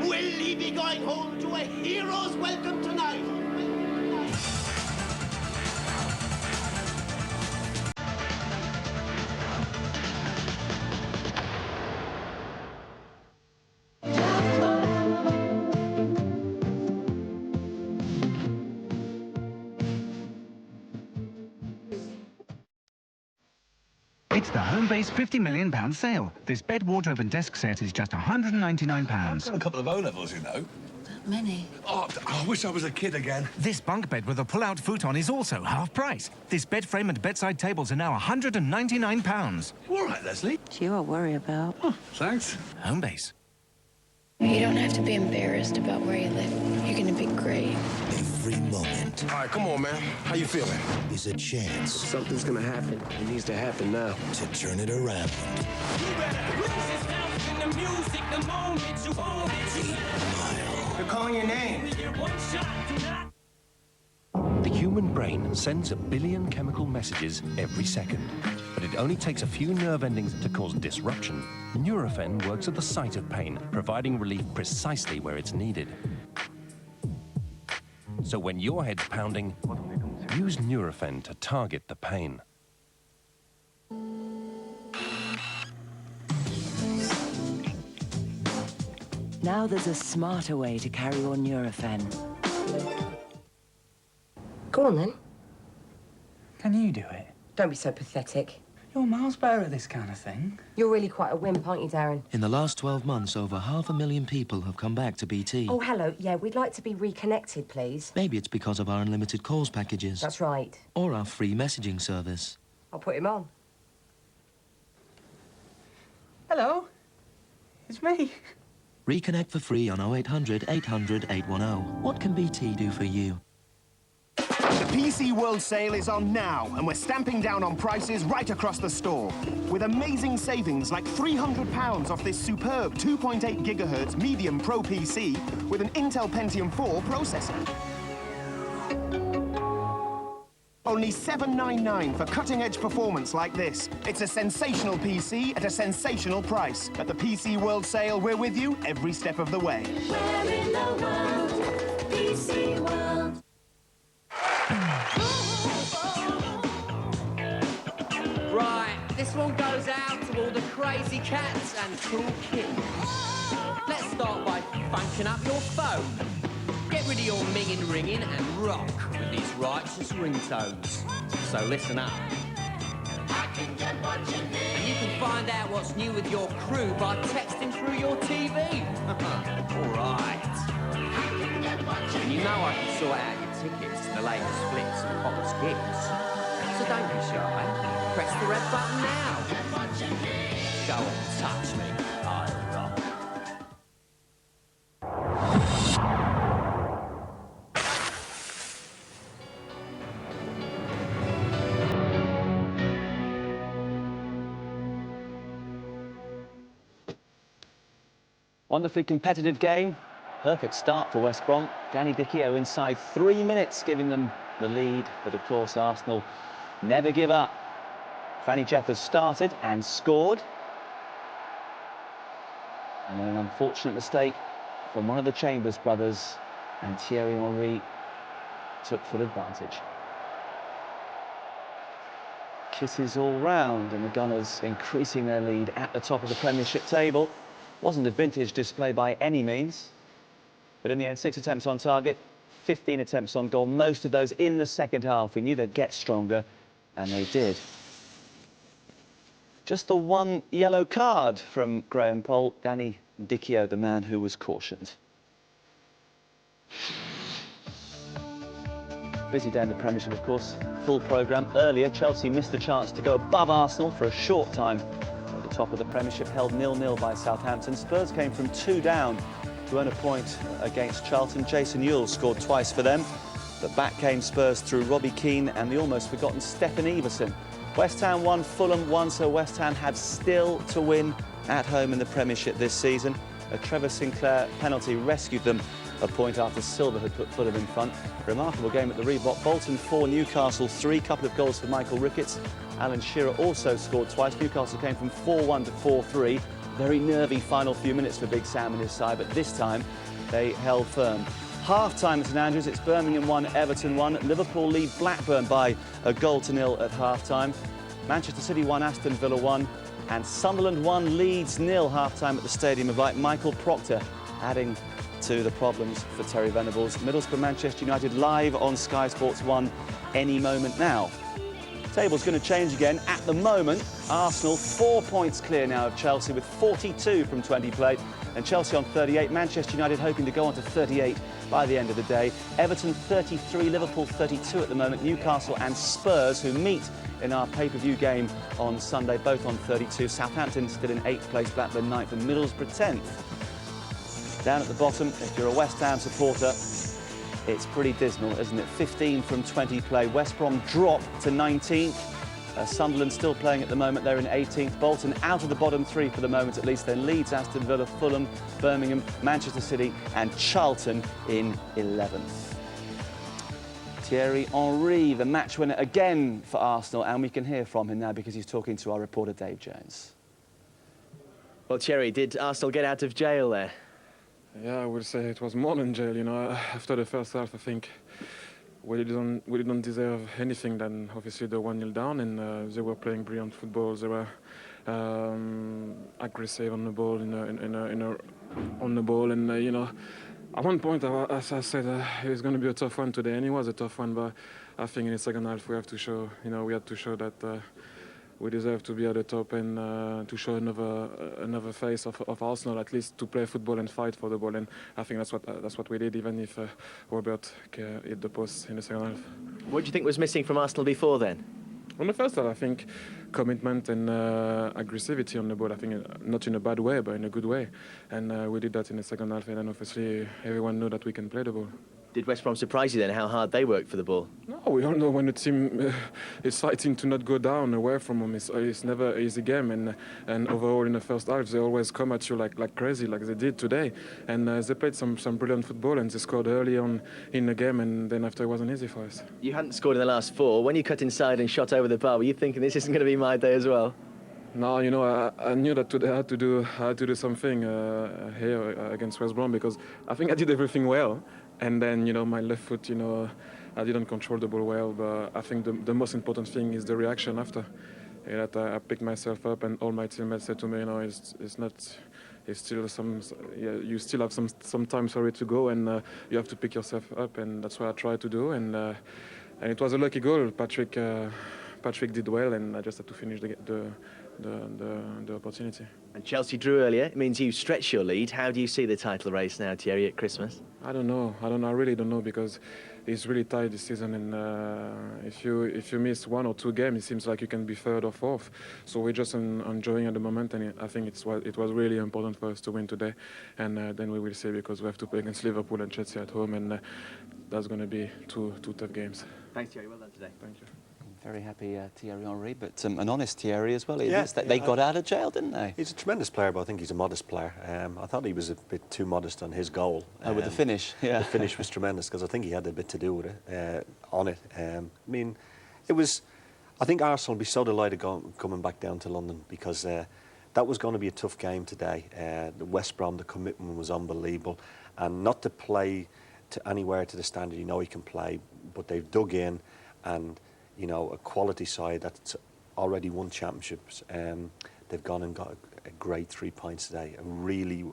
head. Will he be going home to a hero's welcome tonight? It's the Homebase £50 million sale. This bed, wardrobe and desk set is just £199. I've got a couple of O-levels, you know. That many? Oh, I wish I was a kid again. This bunk bed with a pull-out futon is also half price. This bed frame and bedside tables are now £199. All right, Leslie. It's you I worry about. Oh, thanks. Homebase. You don't have to be embarrassed about where you live. You're gonna be great. Every moment All right, come on, man. How you feeling? is a chance Something's gonna happen. It needs to happen now. to turn it around. They're calling your name. The human brain sends 1 billion chemical messages every second, but it only takes a few nerve endings to cause disruption. Nurofen works at the site of pain, providing relief precisely where it's needed. So when your head's pounding, use Nurofen to target the pain. Now there's a smarter way to carry your Nurofen. Go on, then. Can you do it? Don't be so pathetic. You're miles better at this kind of thing. You're really quite a wimp, aren't you, Darren? In the last 12 months, over 500,000 people have come back to BT. Oh, hello. Yeah, we'd like to be reconnected, please. Maybe it's because of our unlimited calls packages. That's right. Or our free messaging service. I'll put him on. Hello. It's me. Reconnect for free on 0800 800 810. What can BT do for you? The PC World Sale is on now, and we're stamping down on prices right across the store. With amazing savings like £300 off this superb 2.8 GHz medium Pro PC with an Intel Pentium 4 processor. Only $799 for cutting-edge performance like this. It's a sensational PC at a sensational price. At the PC World Sale, we're with you every step of the way. Where in the world? PC World. Right, this one goes out to all the crazy cats and cool kittens. Let's start by funking up your phone. Get rid of your minging ringing and rock with these righteous ringtones. So listen up. I can get what you need. And you can find out what's new with your crew by texting through your TV. All right. And you know I can sort out your tickets to the latest flicks and hottest gigs. So don't be shy. Press the red button now. Go on, touch me. I rock. Wonderfully competitive game. Perfect start for West Brom. Danny Dichio inside 3 minutes, giving them the lead. But of course, Arsenal never give up. Fanny Jeffers started and scored. And then an unfortunate mistake from one of the Chambers brothers, and Thierry Henry took full advantage. Kisses all round, and the Gunners increasing their lead at the top of the Premiership table. Wasn't a vintage display by any means, but in the end, 6 attempts on target, 15 attempts on goal, most of those in the second half. We knew they'd get stronger, and they did. Just the one yellow card from Graham Poll. Danny Dichio, the man who was cautioned. Busy day in the Premiership, of course. Full programme. Earlier, Chelsea missed a chance to go above Arsenal for a short time. At the top of the Premiership, held 0-0 by Southampton. Spurs came from 2 down to earn a point against Charlton. Jason Ewell scored twice for them. But back came Spurs through Robbie Keane and the almost forgotten Stephen Everson. West Ham won, Fulham won, so West Ham have still to win at home in the Premiership this season. A Trevor Sinclair penalty rescued them a point after Silva had put Fulham in front. Remarkable game at the Reebok. Bolton 4, Newcastle 3. Couple of goals for Michael Ricketts. Alan Shearer also scored twice. Newcastle came from 4-1 to 4-3. Very nervy final few minutes for Big Sam and his side, but this time they held firm. Half-time at St Andrews, it's Birmingham 1, Everton 1. Liverpool lead Blackburn by a 0-0 at half-time. Manchester City 1, Aston Villa 1. And Sunderland 1, Leeds 0 half-time at the Stadium of Light. Michael Proctor adding to the problems for Terry Venables. Middlesbrough, Manchester United live on Sky Sports 1 any moment now. Table's going to change again. At the moment, Arsenal 4 points clear now of Chelsea with 42 from 20 played, and Chelsea on 38. Manchester United hoping to go on to 38 by the end of the day. Everton 33, Liverpool 32 at the moment. Newcastle and Spurs, who meet in our pay-per-view game on Sunday, both on 32. Southampton still in 8th place, Blackburn 9th and Middlesbrough 10th. Down at the bottom, if you're a West Ham supporter, it's pretty dismal, isn't it? 15 from 20 play. West Brom drop to 19th. Sunderland still playing at the moment. They're in 18th. Bolton out of the bottom 3 for the moment at least. Then Leeds, Aston Villa, Fulham, Birmingham, Manchester City and Charlton in 11th. Thierry Henry, the match winner again for Arsenal, and we can hear from him now because he's talking to our reporter Dave Jones. Well, Thierry, did Arsenal get out of jail there? Yeah, I would say it was more than jail. You know, after the first half, I think we didn't deserve anything than obviously the 1-0 down, and they were playing brilliant football. They were aggressive on the ball, on the ball, and you know, at one point, as I said, it was going to be a tough one today, and it was a tough one. But I think in the second half, we have to show, we had to show that we deserve to be at the top and to show another face of Arsenal, at least to play football and fight for the ball. And I think that's what we did, even if Robert hit the post in the second half. What do you think was missing from Arsenal before then? On the first half, I think commitment and aggressivity on the ball. I think not in a bad way, but in a good way. And we did that in the second half, and then obviously everyone knew that we can play the ball. Did West Brom surprise you then, how hard they worked for the ball? No, we all know when the team is fighting to not go down away from them, it's never an easy game. And overall in the first half, they always come at you like crazy, like they did today. And they played some brilliant football, and they scored early on in the game, and then after it wasn't easy for us. You hadn't scored in the last 4. When you cut inside and shot over the bar, were you thinking this isn't going to be my day as well? No, you know, I knew that today I had to do something here against West Brom, because I think I did everything well. And then, you know, my left foot, you know, I didn't control the ball well. But I think the most important thing is the reaction after. That I picked myself up, and all my teammates said to me, you know, it's still you still have some time to go, and you have to pick yourself up, and that's what I tried to do. And it was a lucky goal. Patrick did well, and I just had to finish the opportunity. And Chelsea drew earlier. It means you stretch your lead. How do you see the title race now, Thierry, at Christmas? I don't know. I really don't know, because it's really tight this season, and if you miss 1 or 2 games, it seems like you can be 3rd or 4th. So we're just enjoying at the moment, and I think it was really important for us to win today, and then we will see, because we have to play against Liverpool and Chelsea at home, and that's going to be two tough games. Thanks, Thierry. Well done today. Thank you. Very happy Thierry Henry, but an honest Thierry as well. Yeah, They got out of jail, didn't they? He's a tremendous player, but I think he's a modest player. I thought he was a bit too modest on his goal. With the finish, yeah. The finish was tremendous, because I think he had a bit to do with it, on it. I mean, it was... I think Arsenal will be so delighted coming back down to London, because that was going to be a tough game today. The West Brom, the commitment was unbelievable, and not to play to anywhere to the standard you know he can play, but they've dug in, and you know, a quality side that's already won championships. They've gone and got a great 3 points today, a really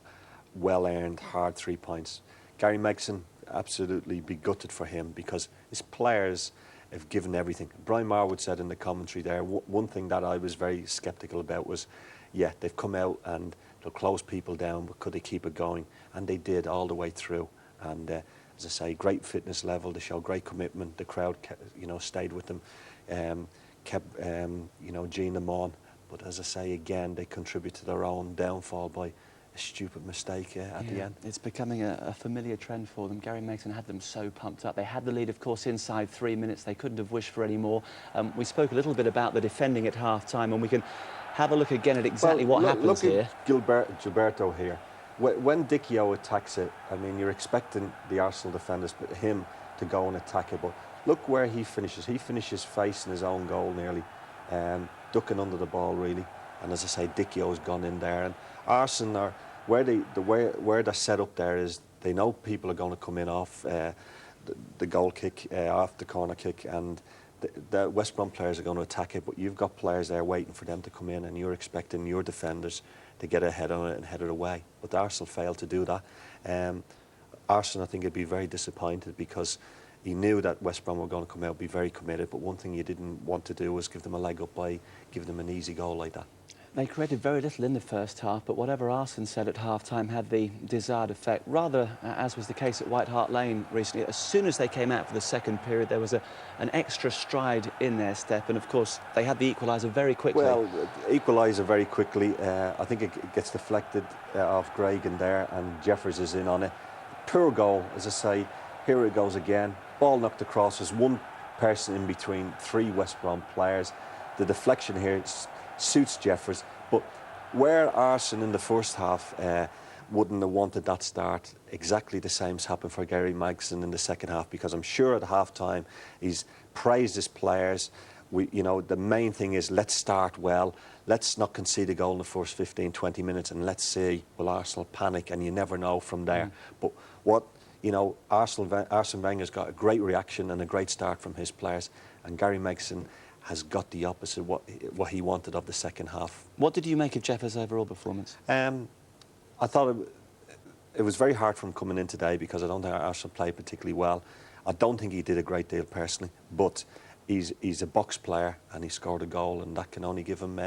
well-earned, hard 3 points. Gary Megson, absolutely be gutted for him, because his players have given everything. Brian Marwood said in the commentary there, one thing that I was very sceptical about was, yeah, they've come out and they'll close people down, but could they keep it going? And they did all the way through. And as I say, great fitness level. They showed great commitment. The crowd, stayed with them, kept, geeing them on. But as I say again, they contribute to their own downfall by a stupid mistake at the end. It's becoming a familiar trend for them. Gary Megson had them so pumped up. They had the lead, of course, inside 3 minutes. They couldn't have wished for any more. We spoke a little bit about the defending at half-time, and we can have a look again at exactly what happens here. Look at Gilberto here. When Dicchio attacks it, I mean, you're expecting the Arsenal defenders, but him to go and attack it. But look where he finishes. He finishes facing his own goal nearly, ducking under the ball really. And as I say, Dicchio's gone in there. And Arsenal are where they're set up there is they know people are going to come in off the goal kick, off the corner kick, and the West Brom players are going to attack it. But you've got players there waiting for them to come in, and you're expecting your defenders to get ahead on it and head it away. But Arsenal failed to do that. Arsenal, I think, would be very disappointed, because he knew that West Brom were going to come out, be very committed, but one thing you didn't want to do was give them a leg up by giving them an easy goal like that. They created very little in the first half, but whatever Arsene said at half-time had the desired effect. Rather, as was the case at White Hart Lane recently, as soon as they came out for the second period, there was an extra stride in their step, and of course, they had the equaliser very quickly. Well, equaliser very quickly. I think it gets deflected off Gregan there, and Jeffers is in on it. Poor goal, as I say. Here it goes again. Ball knocked across. There's one person in between three West Brom players. The deflection here suits Jeffers, but where Arsene in the first half wouldn't have wanted that start, exactly the same's happened for Gary Magson in the second half, because I'm sure at half-time he's praised his players. You know, the main thing is let's start well, let's not concede a goal in the first 15, 20 minutes, and let's see, will Arsenal panic, and you never know from there. But what, you know, Arsene Wenger's got a great reaction and a great start from his players, and Gary Megson has got the opposite what he wanted of the second half. What did you make of Jeffers' overall performance? I thought it was very hard for him coming in today, because I don't think Arsenal played particularly well. I don't think he did a great deal personally, but he's a box player and he scored a goal, and that can only give him,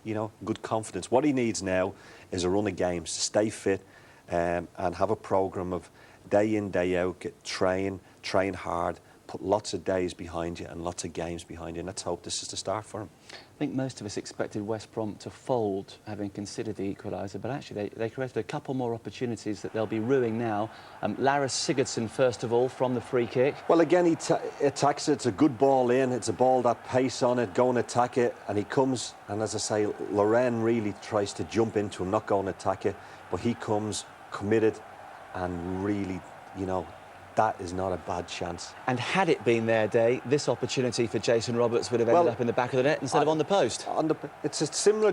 you know, good confidence. What he needs now is a run of games to stay fit and have a programme of day in, day out, train hard, put lots of days behind you and lots of games behind you, and let's hope this is the start for him. I think most of us expected West Brom to fold, having considered the equaliser, but actually they created a couple more opportunities that they'll be ruining now. Laris Sigurdsson, first of all, from the free kick. Well, again, he attacks it. It's a good ball in. It's a ball that pace on it, go and attack it, and he comes, and as I say, Loren really tries to jump into him, not go and attack it, but he comes committed, and really, you know, that is not a bad chance. And had it been their day, this opportunity for Jason Roberts would have ended up in the back of the net instead of on the post. It's a similar.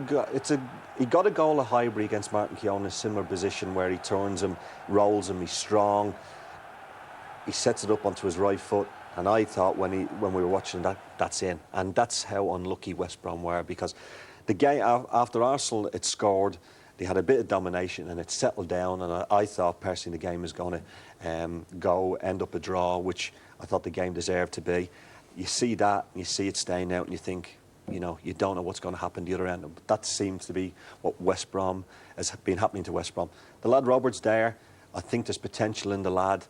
He got a goal at Highbury against Martin Keown in a similar position, where he turns him, rolls him, he's strong. He sets it up onto his right foot, and I thought when we were watching that's in, and that's how unlucky West Brom were, because the game after Arsenal had scored, they had a bit of domination and it settled down, and I thought personally the game was going to end up a draw, which I thought the game deserved to be. You see that, and you see it staying out, and you think, you know, you don't know what's going to happen the other end. But that seems to be what West Brom has been happening to West Brom. The lad Roberts there, I think there's potential in the lad,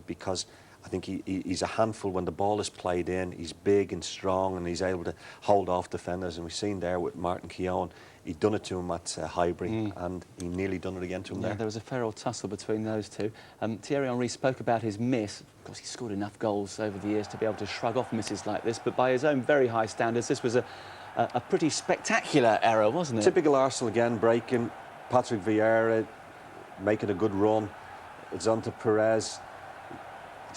because I think he's a handful when the ball is played in. He's big and strong, and he's able to hold off defenders. And we've seen there with Martin Keown, he'd done it to him at Highbury, and he nearly done it again to him there. There was a fair old tussle between those two. Thierry Henry spoke about his miss. Of course, he scored enough goals over the years to be able to shrug off misses like this, but by his own very high standards, this was a pretty spectacular error, wasn't it? Typical Arsenal again, breaking. Patrick Vieira making a good run. It's on to Perez.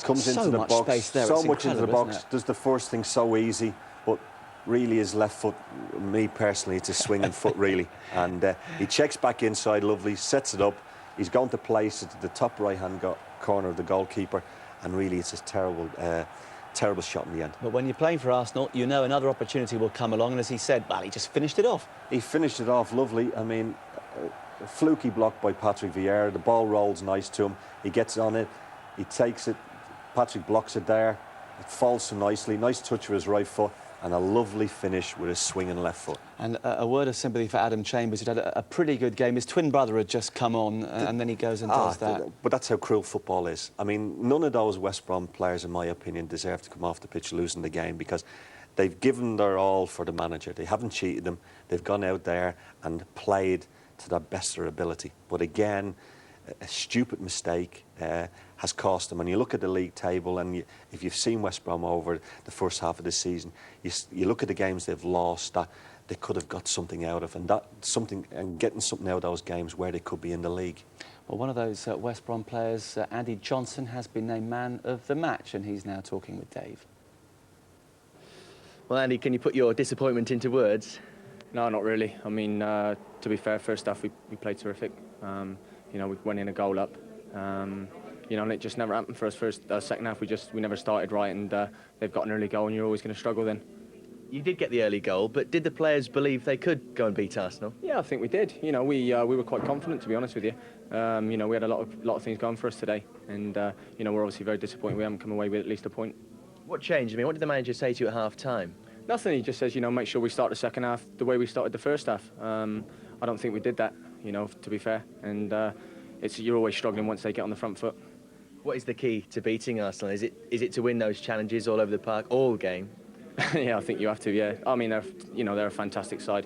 Comes into the box, space there. So much into the box, does the first thing so easy, but really his left foot, me personally, it's a swinging foot really, and he checks back inside, lovely, sets it up, he's going to place it at the top right-hand corner of the goalkeeper, and really it's a terrible shot in the end. But when you're playing for Arsenal, you know another opportunity will come along, and as he said, well, he just finished it off. He finished it off lovely. I mean, a fluky block by Patrick Vieira, the ball rolls nice to him, he gets on it, he takes it, Patrick blocks it there, it falls so nicely, nice touch with his right foot, and a lovely finish with his swinging left foot. And a word of sympathy for Adam Chambers, who'd had a pretty good game. His twin brother had just come on, and then he goes and does that. But that's how cruel football is. I mean, none of those West Brom players, in my opinion, deserve to come off the pitch losing the game, because they've given their all for the manager. They haven't cheated them. They've gone out there and played to their best of their ability. But again, a stupid mistake has cost them. And you look at the league table, and if you've seen West Brom over the first half of the season, you look at the games they've lost that they could have got something out of, and getting something out of those games where they could be in the league. Well, one of those West Brom players, Andy Johnson, has been named man of the match, and he's now talking with Dave. Well, Andy, can you put your disappointment into words? No, not really. I mean, to be fair, first half we played terrific. You know, we went in a goal up. You know, and it just never happened for us. Second half, we never started right, and they've got an early goal, and you're always going to struggle then. You did get the early goal, but did the players believe they could go and beat Arsenal? Yeah, I think we did. You know, we were quite confident, to be honest with you. You know, we had a lot of things going for us today, and you know, we're obviously very disappointed we haven't come away with at least a point. What changed? I mean, what did the manager say to you at half-time? Nothing. He just says, you know, make sure we start the second half the way we started the first half. I don't think we did that, you know, to be fair. And you're always struggling once they get on the front foot. What is the key to beating Arsenal? Is it to win those challenges all over the park, all game? Yeah, I think you have to. Yeah, I mean, they're a fantastic side.